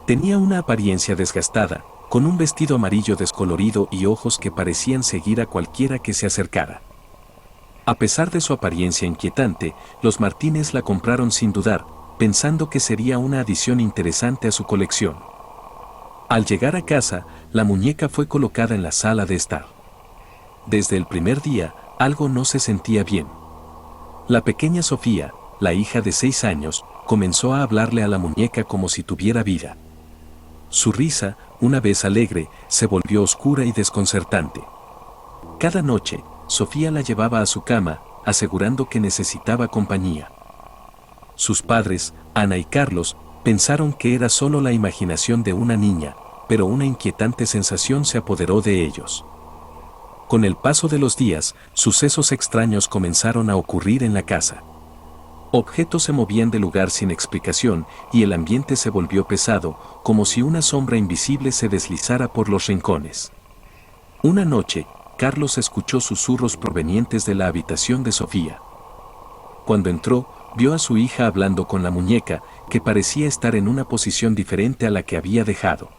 Tenía una apariencia desgastada, con un vestido amarillo descolorido y ojos que parecían seguir a cualquiera que se acercara. A pesar de su apariencia inquietante, los Martínez la compraron sin dudar, pensando que sería una adición interesante a su colección. Al llegar a casa, la muñeca fue colocada en la sala de estar. Desde el primer día, algo no se sentía bien. La pequeña Sofía, la hija de 6 años, comenzó a hablarle a la muñeca como si tuviera vida. Su risa, una vez alegre, se volvió oscura y desconcertante. Cada noche, Sofía la llevaba a su cama, asegurando que necesitaba compañía. Sus padres, Ana y Carlos, pensaron que era solo la imaginación de una niña, pero una inquietante sensación se apoderó de ellos. Con el paso de los días, sucesos extraños comenzaron a ocurrir en la casa. Objetos se movían de lugar sin explicación y el ambiente se volvió pesado, como si una sombra invisible se deslizara por los rincones. Una noche, Carlos escuchó susurros provenientes de la habitación de Sofía. Cuando entró, vio a su hija hablando con la muñeca, que parecía estar en una posición diferente a la que había dejado.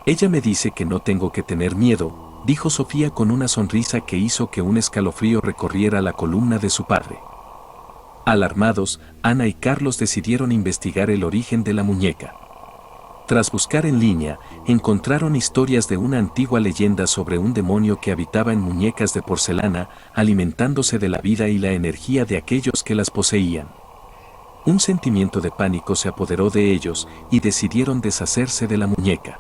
Ella me dice que no tengo que tener miedo, dijo Sofía con una sonrisa que hizo que un escalofrío recorriera la columna de su padre. Alarmados, Ana y Carlos decidieron investigar el origen de la muñeca. Tras buscar en línea, encontraron historias de una antigua leyenda sobre un demonio que habitaba en muñecas de porcelana, alimentándose de la vida y la energía de aquellos que las poseían. Un sentimiento de pánico se apoderó de ellos y decidieron deshacerse de la muñeca.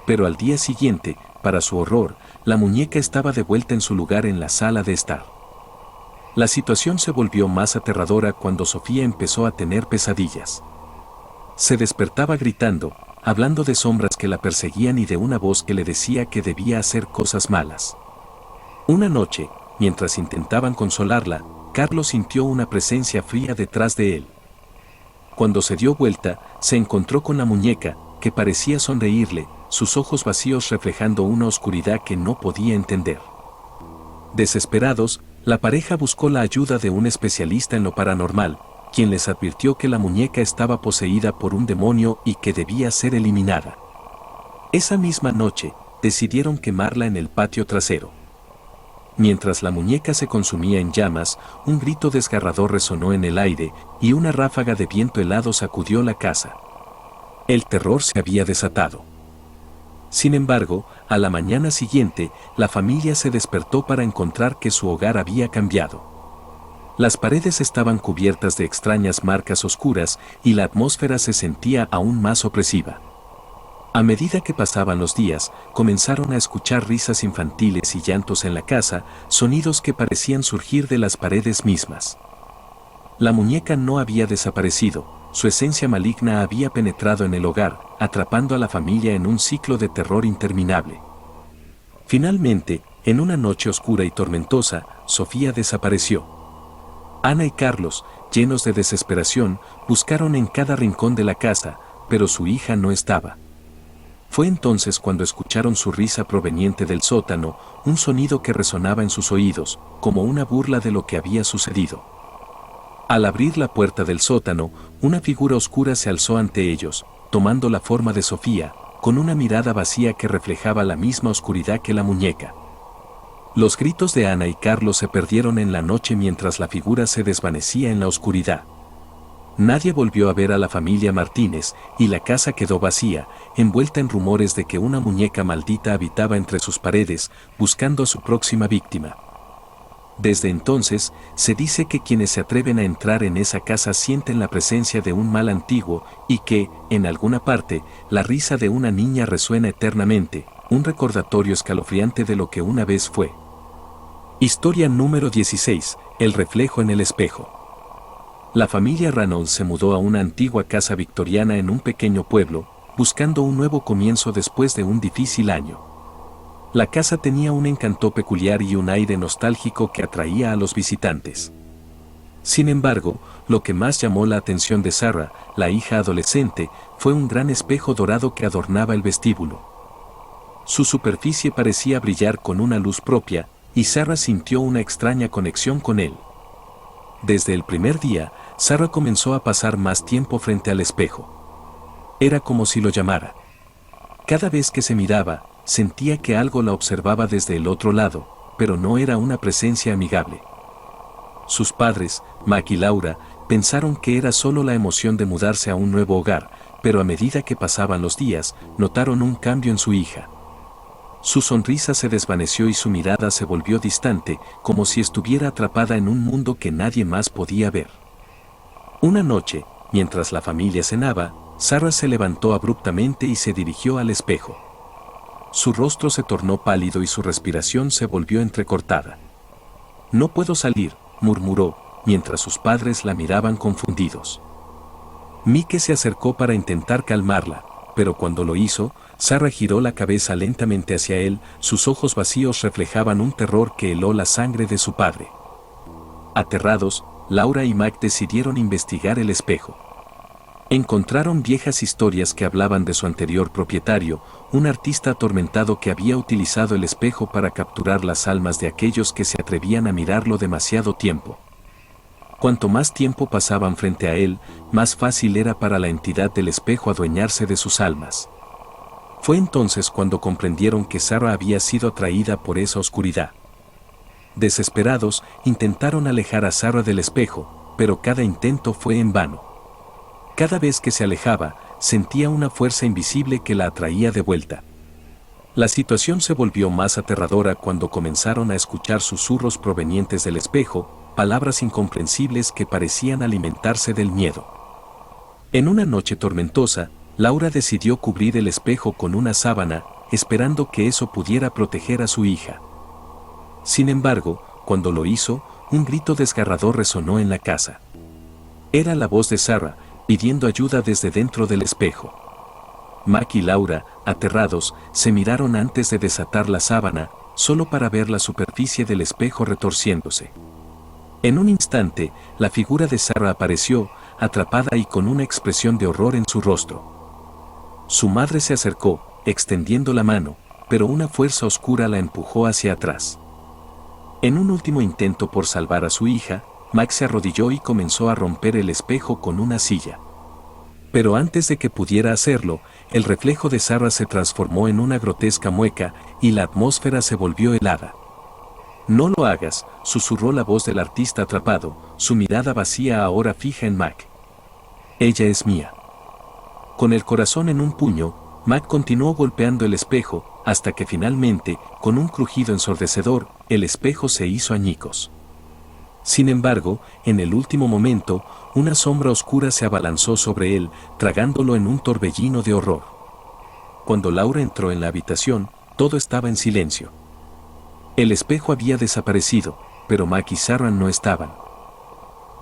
Pero al día siguiente, para su horror, la muñeca estaba de vuelta en su lugar en la sala de estar. La situación se volvió más aterradora cuando Sofía empezó a tener pesadillas. Se despertaba gritando, hablando de sombras que la perseguían y de una voz que le decía que debía hacer cosas malas. Una noche, mientras intentaban consolarla, Carlos sintió una presencia fría detrás de él. Cuando se dio vuelta, se encontró con la muñeca, que parecía sonreírle, sus ojos vacíos reflejando una oscuridad que no podía entender. Desesperados, la pareja buscó la ayuda de un especialista en lo paranormal, quien les advirtió que la muñeca estaba poseída por un demonio y que debía ser eliminada. Esa misma noche, decidieron quemarla en el patio trasero. Mientras la muñeca se consumía en llamas, un grito desgarrador resonó en el aire y una ráfaga de viento helado sacudió la casa. El terror se había desatado. Sin embargo, a la mañana siguiente, la familia se despertó para encontrar que su hogar había cambiado. Las paredes estaban cubiertas de extrañas marcas oscuras y la atmósfera se sentía aún más opresiva. A medida que pasaban los días, comenzaron a escuchar risas infantiles y llantos en la casa, sonidos que parecían surgir de las paredes mismas. La muñeca no había desaparecido. Su esencia maligna había penetrado en el hogar, atrapando a la familia en un ciclo de terror interminable. Finalmente, en una noche oscura y tormentosa, Sofía desapareció. Ana y Carlos, llenos de desesperación, buscaron en cada rincón de la casa, pero su hija no estaba. Fue entonces cuando escucharon su risa proveniente del sótano, un sonido que resonaba en sus oídos, como una burla de lo que había sucedido. Al abrir la puerta del sótano, una figura oscura se alzó ante ellos, tomando la forma de Sofía, con una mirada vacía que reflejaba la misma oscuridad que la muñeca. Los gritos de Ana y Carlos se perdieron en la noche mientras la figura se desvanecía en la oscuridad. Nadie volvió a ver a la familia Martínez y la casa quedó vacía, envuelta en rumores de que una muñeca maldita habitaba entre sus paredes, buscando a su próxima víctima. Desde entonces, se dice que quienes se atreven a entrar en esa casa sienten la presencia de un mal antiguo y que, en alguna parte, la risa de una niña resuena eternamente, un recordatorio escalofriante de lo que una vez fue. Historia número 16, el reflejo en el espejo. La familia Reynolds se mudó a una antigua casa victoriana en un pequeño pueblo, buscando un nuevo comienzo después de un difícil año. La casa tenía un encanto peculiar y un aire nostálgico que atraía a los visitantes. Sin embargo, lo que más llamó la atención de Sarah, la hija adolescente, fue un gran espejo dorado que adornaba el vestíbulo. Su superficie parecía brillar con una luz propia, y Sarah sintió una extraña conexión con él. Desde el primer día, Sarah comenzó a pasar más tiempo frente al espejo. Era como si lo llamara. Cada vez que se miraba, sentía que algo la observaba desde el otro lado, pero no era una presencia amigable. Sus padres, Mac y Laura, pensaron que era solo la emoción de mudarse a un nuevo hogar, pero a medida que pasaban los días, notaron un cambio en su hija. Su sonrisa se desvaneció y su mirada se volvió distante, como si estuviera atrapada en un mundo que nadie más podía ver. Una noche, mientras la familia cenaba, Sarah se levantó abruptamente y se dirigió al espejo. Su rostro se tornó pálido y su respiración se volvió entrecortada. «No puedo salir», murmuró, mientras sus padres la miraban confundidos. Mike se acercó para intentar calmarla, pero cuando lo hizo, Sarah giró la cabeza lentamente hacia él, sus ojos vacíos reflejaban un terror que heló la sangre de su padre. Aterrados, Laura y Mac decidieron investigar el espejo. Encontraron viejas historias que hablaban de su anterior propietario, un artista atormentado que había utilizado el espejo para capturar las almas de aquellos que se atrevían a mirarlo demasiado tiempo. Cuanto más tiempo pasaban frente a él, más fácil era para la entidad del espejo adueñarse de sus almas. Fue entonces cuando comprendieron que Sarah había sido atraída por esa oscuridad. Desesperados, intentaron alejar a Sarah del espejo, pero cada intento fue en vano. Cada vez que se alejaba, sentía una fuerza invisible que la atraía de vuelta. La situación se volvió más aterradora cuando comenzaron a escuchar susurros provenientes del espejo, palabras incomprensibles que parecían alimentarse del miedo. En una noche tormentosa, Laura decidió cubrir el espejo con una sábana, esperando que eso pudiera proteger a su hija. Sin embargo, cuando lo hizo, un grito desgarrador resonó en la casa. Era la voz de Sarah, pidiendo ayuda desde dentro del espejo. Mac y Laura, aterrados, se miraron antes de desatar la sábana, solo para ver la superficie del espejo retorciéndose. En un instante, la figura de Sarah apareció, atrapada y con una expresión de horror en su rostro. Su madre se acercó, extendiendo la mano, pero una fuerza oscura la empujó hacia atrás. En un último intento por salvar a su hija, Mac se arrodilló y comenzó a romper el espejo con una silla. Pero antes de que pudiera hacerlo, el reflejo de Sarah se transformó en una grotesca mueca y la atmósfera se volvió helada. «No lo hagas», susurró la voz del artista atrapado, su mirada vacía ahora fija en Mac. «Ella es mía». Con el corazón en un puño, Mac continuó golpeando el espejo, hasta que finalmente, con un crujido ensordecedor, el espejo se hizo añicos. Sin embargo, en el último momento, una sombra oscura se abalanzó sobre él, tragándolo en un torbellino de horror. Cuando Laura entró en la habitación, todo estaba en silencio. El espejo había desaparecido, pero Mac y Sarah no estaban.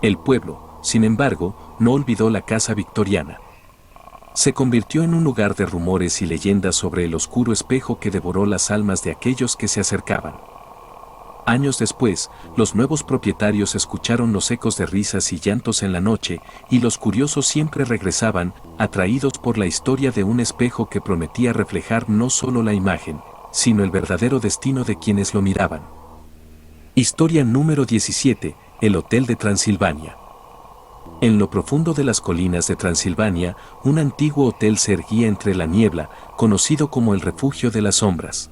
El pueblo, sin embargo, no olvidó la casa victoriana. Se convirtió en un lugar de rumores y leyendas sobre el oscuro espejo que devoró las almas de aquellos que se acercaban. Años después, los nuevos propietarios escucharon los ecos de risas y llantos en la noche, y los curiosos siempre regresaban, atraídos por la historia de un espejo que prometía reflejar no solo la imagen, sino el verdadero destino de quienes lo miraban. Historia número 17, el Hotel de Transilvania. En lo profundo de las colinas de Transilvania, un antiguo hotel se erguía entre la niebla, conocido como el Refugio de las Sombras.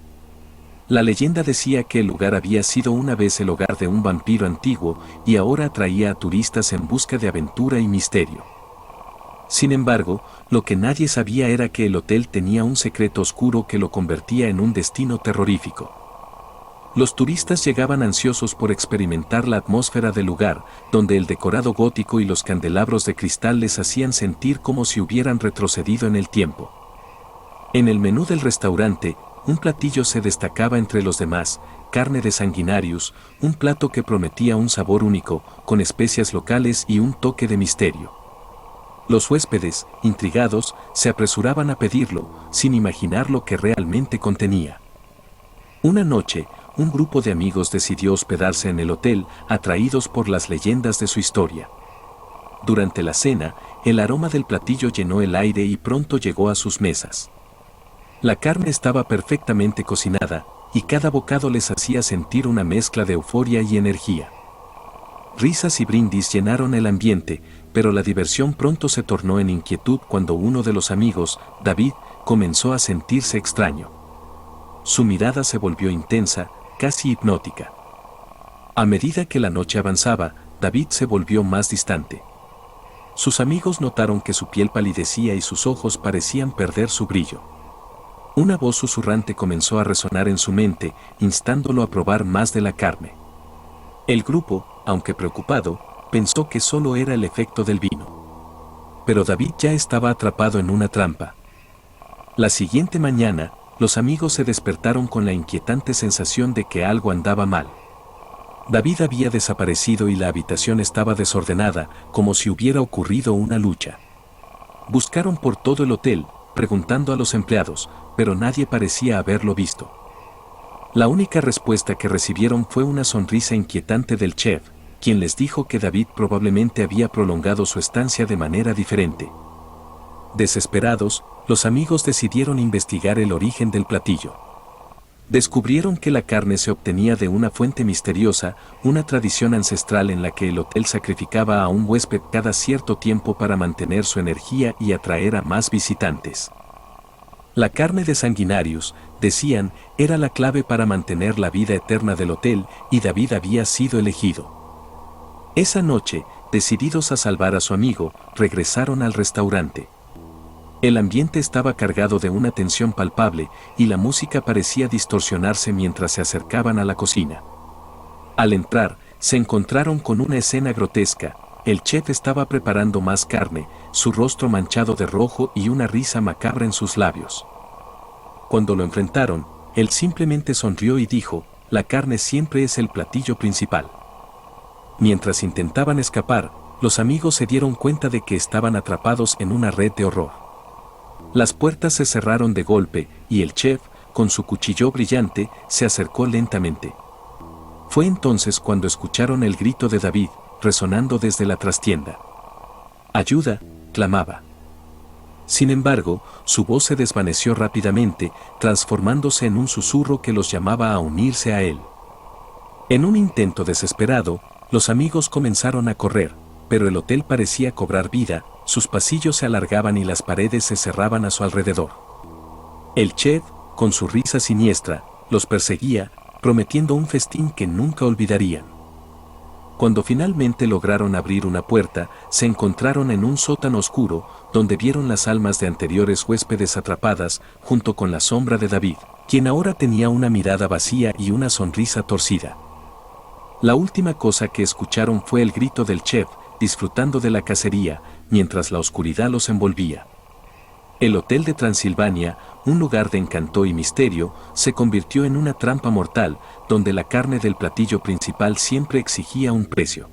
La leyenda decía que el lugar había sido una vez el hogar de un vampiro antiguo y ahora atraía a turistas en busca de aventura y misterio. Sin embargo, lo que nadie sabía era que el hotel tenía un secreto oscuro que lo convertía en un destino terrorífico. Los turistas llegaban ansiosos por experimentar la atmósfera del lugar, donde el decorado gótico y los candelabros de cristal les hacían sentir como si hubieran retrocedido en el tiempo. En el menú del restaurante, un platillo se destacaba entre los demás: carne de sanguinarius, un plato que prometía un sabor único, con especias locales y un toque de misterio. Los huéspedes, intrigados, se apresuraban a pedirlo, sin imaginar lo que realmente contenía. Una noche, un grupo de amigos decidió hospedarse en el hotel, atraídos por las leyendas de su historia. Durante la cena, el aroma del platillo llenó el aire y pronto llegó a sus mesas. La carne estaba perfectamente cocinada, y cada bocado les hacía sentir una mezcla de euforia y energía. Risas y brindis llenaron el ambiente, pero la diversión pronto se tornó en inquietud cuando uno de los amigos, David, comenzó a sentirse extraño. Su mirada se volvió intensa, casi hipnótica. A medida que la noche avanzaba, David se volvió más distante. Sus amigos notaron que su piel palidecía y sus ojos parecían perder su brillo. Una voz susurrante comenzó a resonar en su mente, instándolo a probar más de la carne. El grupo, aunque preocupado, pensó que solo era el efecto del vino. Pero David ya estaba atrapado en una trampa. La siguiente mañana, los amigos se despertaron con la inquietante sensación de que algo andaba mal. David había desaparecido y la habitación estaba desordenada, como si hubiera ocurrido una lucha. Buscaron por todo el hotel, preguntando a los empleados, pero nadie parecía haberlo visto. La única respuesta que recibieron fue una sonrisa inquietante del chef, quien les dijo que David probablemente había prolongado su estancia de manera diferente. Desesperados, los amigos decidieron investigar el origen del platillo. Descubrieron que la carne se obtenía de una fuente misteriosa, una tradición ancestral en la que el hotel sacrificaba a un huésped cada cierto tiempo para mantener su energía y atraer a más visitantes. La carne de Sanguinarius, decían, era la clave para mantener la vida eterna del hotel, y David había sido elegido. Esa noche, decididos a salvar a su amigo, regresaron al restaurante. El ambiente estaba cargado de una tensión palpable, y la música parecía distorsionarse mientras se acercaban a la cocina. Al entrar, se encontraron con una escena grotesca. El chef estaba preparando más carne, su rostro manchado de rojo y una risa macabra en sus labios. Cuando lo enfrentaron, él simplemente sonrió y dijo, «La carne siempre es el platillo principal». Mientras intentaban escapar, los amigos se dieron cuenta de que estaban atrapados en una red de horror. Las puertas se cerraron de golpe, y el chef, con su cuchillo brillante, se acercó lentamente. Fue entonces cuando escucharon el grito de David, resonando desde la trastienda. «¡Ayuda!», clamaba. Sin embargo, su voz se desvaneció rápidamente, transformándose en un susurro que los llamaba a unirse a él. En un intento desesperado, los amigos comenzaron a correr, pero el hotel parecía cobrar vida, sus pasillos se alargaban y las paredes se cerraban a su alrededor. El chef, con su risa siniestra, los perseguía, prometiendo un festín que nunca olvidarían. Cuando finalmente lograron abrir una puerta, se encontraron en un sótano oscuro, donde vieron las almas de anteriores huéspedes atrapadas, junto con la sombra de David, quien ahora tenía una mirada vacía y una sonrisa torcida. La última cosa que escucharon fue el grito del chef, disfrutando de la cacería, mientras la oscuridad los envolvía. El Hotel de Transilvania, un lugar de encanto y misterio, se convirtió en una trampa mortal, donde la carne del platillo principal siempre exigía un precio.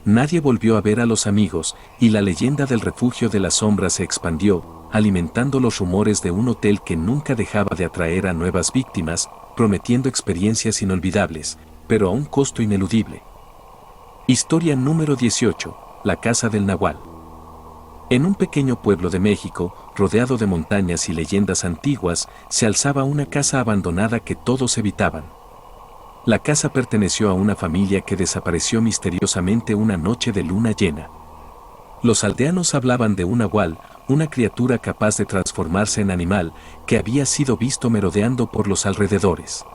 Nadie volvió a ver a los amigos, y la leyenda del refugio de las sombras se expandió, alimentando los rumores de un hotel que nunca dejaba de atraer a nuevas víctimas, prometiendo experiencias inolvidables, pero a un costo ineludible. Historia número 18, la Casa del Nahual. En un pequeño pueblo de México, rodeado de montañas y leyendas antiguas, se alzaba una casa abandonada que todos evitaban. La casa perteneció a una familia que desapareció misteriosamente una noche de luna llena. Los aldeanos hablaban de un nahual, una criatura capaz de transformarse en animal, que había sido visto merodeando por los alrededores.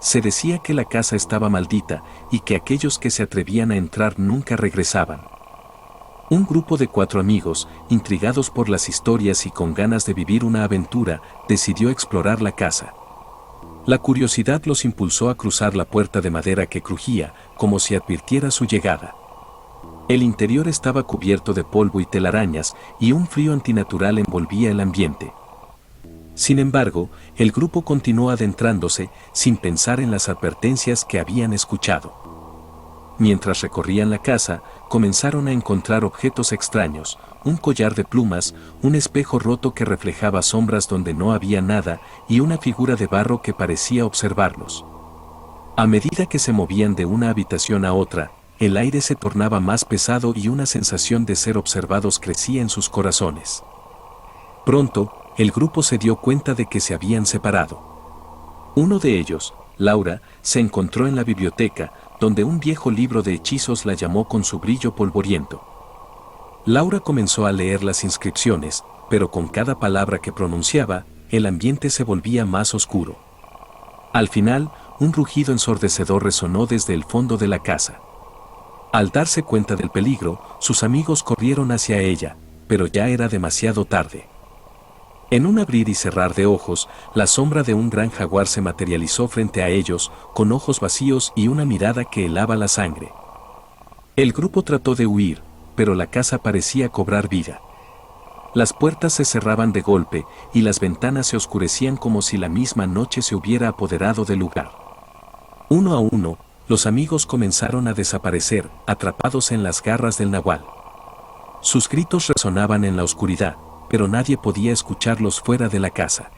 Se decía que la casa estaba maldita y que aquellos que se atrevían a entrar nunca regresaban. Un grupo de 4 amigos, intrigados por las historias y con ganas de vivir una aventura, decidió explorar la casa. La curiosidad los impulsó a cruzar la puerta de madera que crujía, como si advirtiera su llegada. El interior estaba cubierto de polvo y telarañas, y un frío antinatural envolvía el ambiente. Sin embargo, el grupo continuó adentrándose, sin pensar en las advertencias que habían escuchado. Mientras recorrían la casa, comenzaron a encontrar objetos extraños, un collar de plumas, un espejo roto que reflejaba sombras donde no había nada, y una figura de barro que parecía observarlos. A medida que se movían de una habitación a otra, el aire se tornaba más pesado y una sensación de ser observados crecía en sus corazones. Pronto, el grupo se dio cuenta de que se habían separado. Uno de ellos, Laura, se encontró en la biblioteca, donde un viejo libro de hechizos la llamó con su brillo polvoriento. Laura comenzó a leer las inscripciones, pero con cada palabra que pronunciaba, el ambiente se volvía más oscuro. Al final, un rugido ensordecedor resonó desde el fondo de la casa. Al darse cuenta del peligro, sus amigos corrieron hacia ella, pero ya era demasiado tarde. En un abrir y cerrar de ojos, la sombra de un gran jaguar se materializó frente a ellos, con ojos vacíos y una mirada que helaba la sangre. El grupo trató de huir, pero la casa parecía cobrar vida. Las puertas se cerraban de golpe y las ventanas se oscurecían como si la misma noche se hubiera apoderado del lugar. Uno a uno, los amigos comenzaron a desaparecer, atrapados en las garras del nahual. Sus gritos resonaban en la oscuridad, pero nadie podía escucharlos fuera de la casa.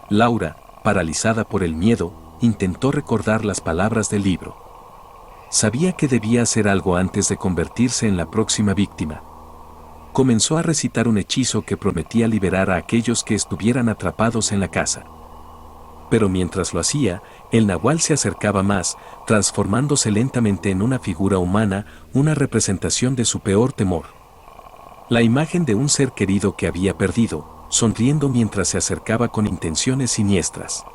Laura, paralizada por el miedo, intentó recordar las palabras del libro. Sabía que debía hacer algo antes de convertirse en la próxima víctima. Comenzó a recitar un hechizo que prometía liberar a aquellos que estuvieran atrapados en la casa. Pero mientras lo hacía, el nahual se acercaba más, transformándose lentamente en una figura humana, una representación de su peor temor. La imagen de un ser querido que había perdido, sonriendo mientras se acercaba con intenciones siniestras.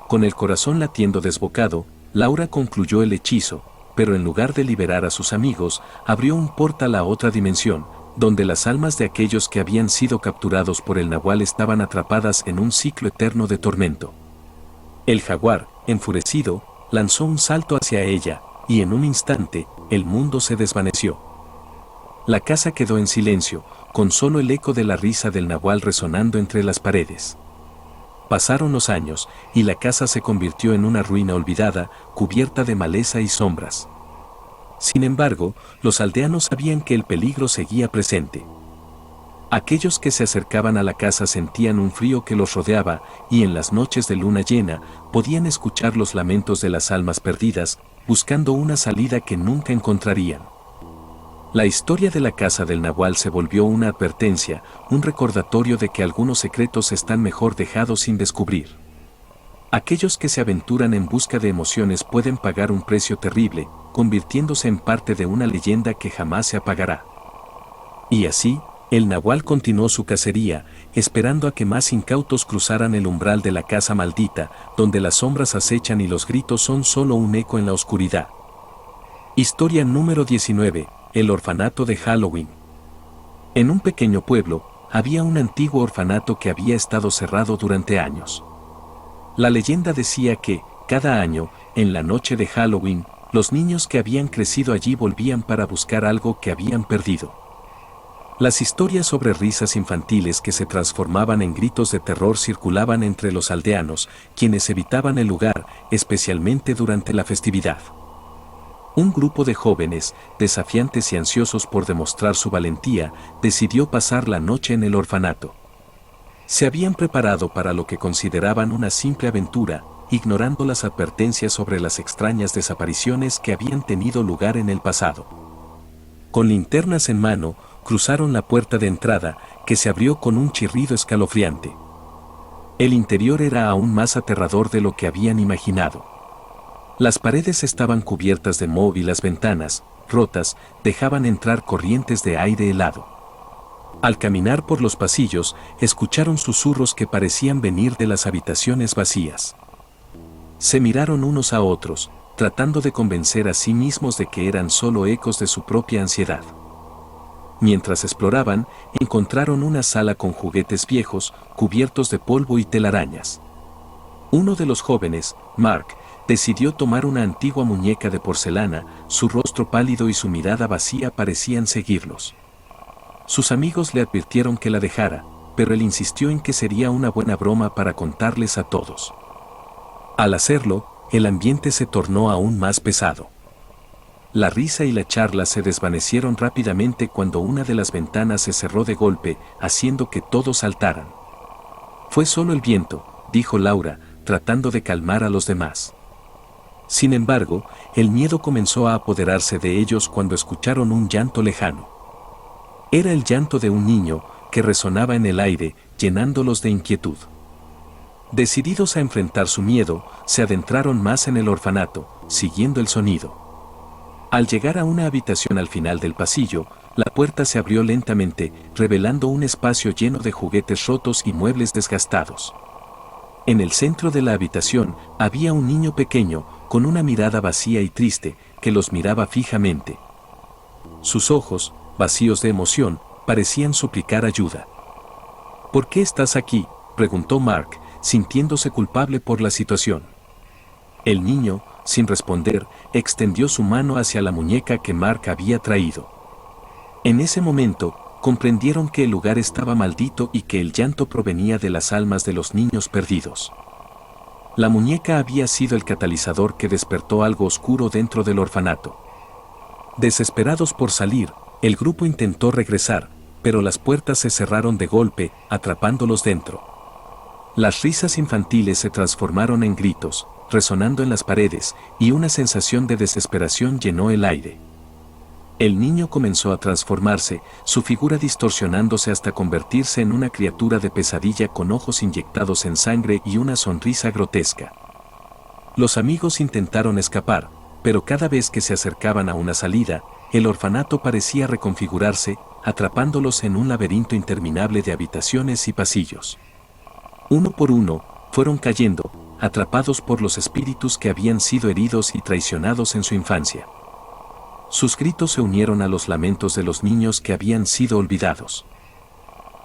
Con el corazón latiendo desbocado, Laura concluyó el hechizo, pero en lugar de liberar a sus amigos, abrió un portal a otra dimensión, donde las almas de aquellos que habían sido capturados por el nahual estaban atrapadas en un ciclo eterno de tormento. El jaguar, enfurecido, lanzó un salto hacia ella, y en un instante, el mundo se desvaneció. La casa quedó en silencio, con solo el eco de la risa del nahual resonando entre las paredes. Pasaron los años, y la casa se convirtió en una ruina olvidada, cubierta de maleza y sombras. Sin embargo, los aldeanos sabían que el peligro seguía presente. Aquellos que se acercaban a la casa sentían un frío que los rodeaba, y en las noches de luna llena, podían escuchar los lamentos de las almas perdidas, buscando una salida que nunca encontrarían. La historia de la casa del nahual se volvió una advertencia, un recordatorio de que algunos secretos están mejor dejados sin descubrir. Aquellos que se aventuran en busca de emociones pueden pagar un precio terrible, convirtiéndose en parte de una leyenda que jamás se apagará. Y así, el nahual continuó su cacería, esperando a que más incautos cruzaran el umbral de la casa maldita, donde las sombras acechan y los gritos son solo un eco en la oscuridad. Historia número 19, el orfanato de Halloween. En un pequeño pueblo, había un antiguo orfanato que había estado cerrado durante años. La leyenda decía que, cada año, en la noche de Halloween, los niños que habían crecido allí volvían para buscar algo que habían perdido. Las historias sobre risas infantiles que se transformaban en gritos de terror circulaban entre los aldeanos, quienes evitaban el lugar, especialmente durante la festividad. Un grupo de jóvenes, desafiantes y ansiosos por demostrar su valentía, decidió pasar la noche en el orfanato. Se habían preparado para lo que consideraban una simple aventura, ignorando las advertencias sobre las extrañas desapariciones que habían tenido lugar en el pasado. Con linternas en mano, cruzaron la puerta de entrada, que se abrió con un chirrido escalofriante. El interior era aún más aterrador de lo que habían imaginado. Las paredes estaban cubiertas de moho y las ventanas, rotas, dejaban entrar corrientes de aire helado. Al caminar por los pasillos, escucharon susurros que parecían venir de las habitaciones vacías. Se miraron unos a otros, tratando de convencer a sí mismos de que eran solo ecos de su propia ansiedad. Mientras exploraban, encontraron una sala con juguetes viejos, cubiertos de polvo y telarañas. Uno de los jóvenes, Mark, decidió tomar una antigua muñeca de porcelana, su rostro pálido y su mirada vacía parecían seguirlos. Sus amigos le advirtieron que la dejara, pero él insistió en que sería una buena broma para contarles a todos. Al hacerlo, el ambiente se tornó aún más pesado. La risa y la charla se desvanecieron rápidamente cuando una de las ventanas se cerró de golpe, haciendo que todos saltaran. Fue solo el viento, dijo Laura, tratando de calmar a los demás. Sin embargo, el miedo comenzó a apoderarse de ellos cuando escucharon un llanto lejano. Era el llanto de un niño, que resonaba en el aire, llenándolos de inquietud. Decididos a enfrentar su miedo, se adentraron más en el orfanato, siguiendo el sonido. Al llegar a una habitación al final del pasillo, la puerta se abrió lentamente, revelando un espacio lleno de juguetes rotos y muebles desgastados. En el centro de la habitación había un niño pequeño, con una mirada vacía y triste, que los miraba fijamente. Sus ojos, vacíos de emoción, parecían suplicar ayuda. ¿Por qué estás aquí?, preguntó Mark, sintiéndose culpable por la situación. El niño, sin responder, extendió su mano hacia la muñeca que Mark había traído. En ese momento, comprendieron que el lugar estaba maldito y que el llanto provenía de las almas de los niños perdidos. La muñeca había sido el catalizador que despertó algo oscuro dentro del orfanato. Desesperados por salir, el grupo intentó regresar, pero las puertas se cerraron de golpe, atrapándolos dentro. Las risas infantiles se transformaron en gritos, resonando en las paredes, y una sensación de desesperación llenó el aire. El niño comenzó a transformarse, su figura distorsionándose hasta convertirse en una criatura de pesadilla con ojos inyectados en sangre y una sonrisa grotesca. Los amigos intentaron escapar, pero cada vez que se acercaban a una salida, el orfanato parecía reconfigurarse, atrapándolos en un laberinto interminable de habitaciones y pasillos. Uno por uno, fueron cayendo, atrapados por los espíritus que habían sido heridos y traicionados en su infancia. Sus gritos se unieron a los lamentos de los niños que habían sido olvidados.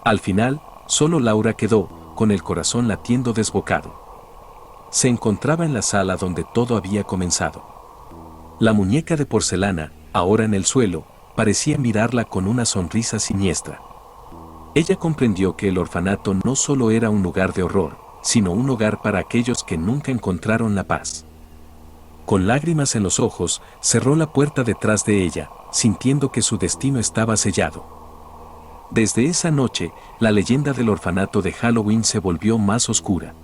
Al final, solo Laura quedó, con el corazón latiendo desbocado. Se encontraba en la sala donde todo había comenzado. La muñeca de porcelana, ahora en el suelo, parecía mirarla con una sonrisa siniestra. Ella comprendió que el orfanato no solo era un lugar de horror, sino un hogar para aquellos que nunca encontraron la paz. Con lágrimas en los ojos, cerró la puerta detrás de ella, sintiendo que su destino estaba sellado. Desde esa noche, la leyenda del orfanato de Halloween se volvió más oscura.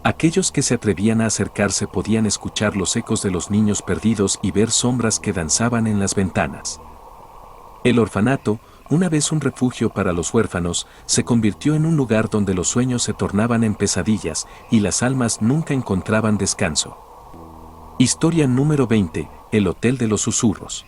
Aquellos que se atrevían a acercarse podían escuchar los ecos de los niños perdidos y ver sombras que danzaban en las ventanas. El orfanato, una vez un refugio para los huérfanos, se convirtió en un lugar donde los sueños se tornaban en pesadillas y las almas nunca encontraban descanso. Historia número 20, el Hotel de los Susurros.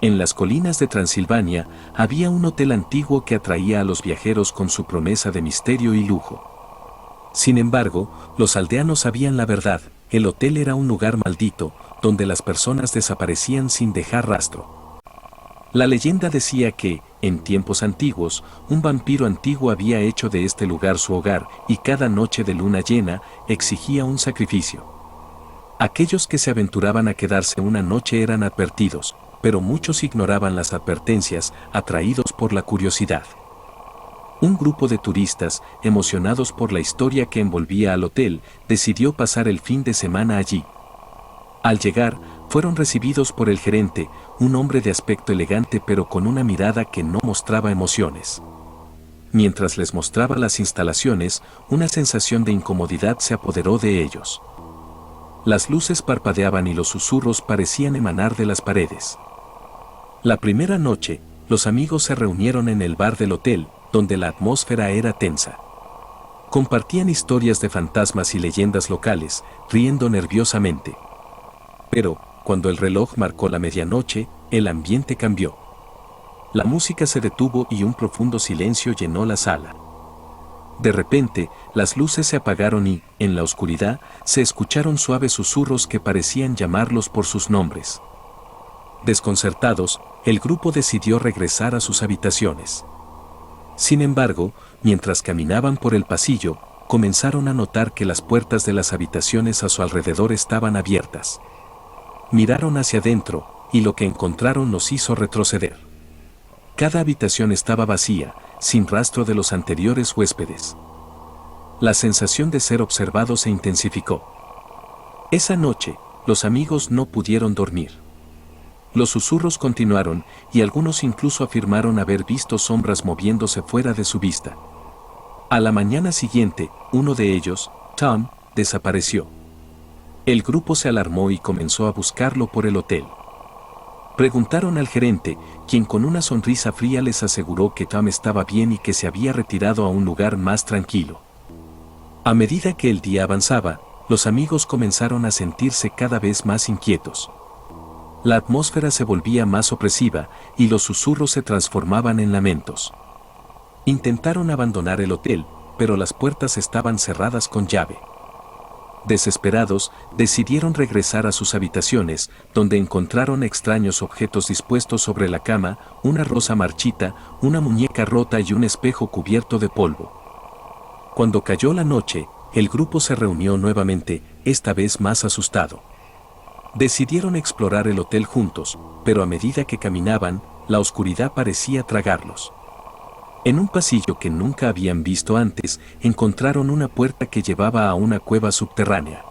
En las colinas de Transilvania había un hotel antiguo que atraía a los viajeros con su promesa de misterio y lujo. Sin embargo, los aldeanos sabían la verdad: el hotel era un lugar maldito, donde las personas desaparecían sin dejar rastro. La leyenda decía que, en tiempos antiguos, un vampiro antiguo había hecho de este lugar su hogar, y cada noche de luna llena, exigía un sacrificio. Aquellos que se aventuraban a quedarse una noche eran advertidos, pero muchos ignoraban las advertencias, atraídos por la curiosidad. Un grupo de turistas, emocionados por la historia que envolvía al hotel, decidió pasar el fin de semana allí. Al llegar, fueron recibidos por el gerente, un hombre de aspecto elegante pero con una mirada que no mostraba emociones. Mientras les mostraba las instalaciones, una sensación de incomodidad se apoderó de ellos. Las luces parpadeaban y los susurros parecían emanar de las paredes. La primera noche, los amigos se reunieron en el bar del hotel, donde la atmósfera era tensa. Compartían historias de fantasmas y leyendas locales, riendo nerviosamente. Pero, cuando el reloj marcó la medianoche, el ambiente cambió. La música se detuvo y un profundo silencio llenó la sala. De repente, las luces se apagaron y, en la oscuridad, se escucharon suaves susurros que parecían llamarlos por sus nombres. Desconcertados, el grupo decidió regresar a sus habitaciones. Sin embargo, mientras caminaban por el pasillo, comenzaron a notar que las puertas de las habitaciones a su alrededor estaban abiertas. Miraron hacia adentro, y lo que encontraron los hizo retroceder. Cada habitación estaba vacía, sin rastro de los anteriores huéspedes. La sensación de ser observado se intensificó. Esa noche, los amigos no pudieron dormir. Los susurros continuaron, y algunos incluso afirmaron haber visto sombras moviéndose fuera de su vista. A la mañana siguiente, uno de ellos, Tom, desapareció. El grupo se alarmó y comenzó a buscarlo por el hotel. Preguntaron al gerente, quien con una sonrisa fría les aseguró que Tom estaba bien y que se había retirado a un lugar más tranquilo. A medida que el día avanzaba, los amigos comenzaron a sentirse cada vez más inquietos. La atmósfera se volvía más opresiva y los susurros se transformaban en lamentos. Intentaron abandonar el hotel, pero las puertas estaban cerradas con llave. Desesperados, decidieron regresar a sus habitaciones, donde encontraron extraños objetos dispuestos sobre la cama, una rosa marchita, una muñeca rota y un espejo cubierto de polvo. Cuando cayó la noche, el grupo se reunió nuevamente, esta vez más asustado. Decidieron explorar el hotel juntos, pero a medida que caminaban, la oscuridad parecía tragarlos. En un pasillo que nunca habían visto antes, encontraron una puerta que llevaba a una cueva subterránea.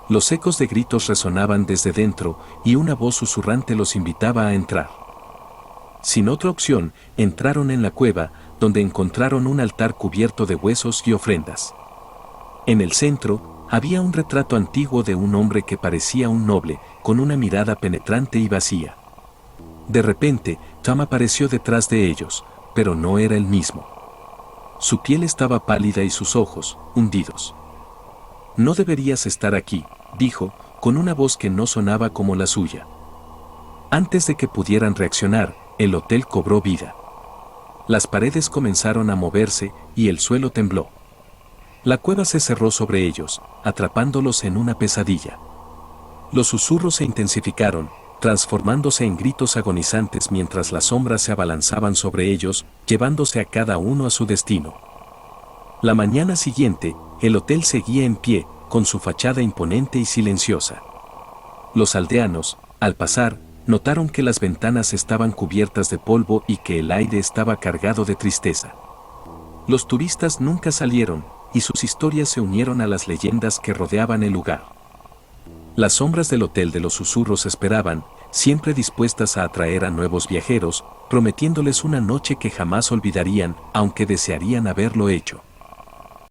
Los ecos de gritos resonaban desde dentro y una voz susurrante los invitaba a entrar. Sin otra opción, entraron en la cueva, donde encontraron un altar cubierto de huesos y ofrendas. En el centro, había un retrato antiguo de un hombre que parecía un noble, con una mirada penetrante y vacía. De repente, Tom apareció detrás de ellos, pero no era el mismo. Su piel estaba pálida y sus ojos, hundidos. «No deberías estar aquí», dijo, con una voz que no sonaba como la suya. Antes de que pudieran reaccionar, el hotel cobró vida. Las paredes comenzaron a moverse y el suelo tembló. La cueva se cerró sobre ellos, atrapándolos en una pesadilla. Los susurros se intensificaron, transformándose en gritos agonizantes mientras las sombras se abalanzaban sobre ellos, llevándose a cada uno a su destino. La mañana siguiente, el hotel seguía en pie, con su fachada imponente y silenciosa. Los aldeanos, al pasar, notaron que las ventanas estaban cubiertas de polvo y que el aire estaba cargado de tristeza. Los turistas nunca salieron, y sus historias se unieron a las leyendas que rodeaban el lugar. Las sombras del Hotel de los Susurros esperaban, siempre dispuestas a atraer a nuevos viajeros, prometiéndoles una noche que jamás olvidarían, aunque desearían haberlo hecho.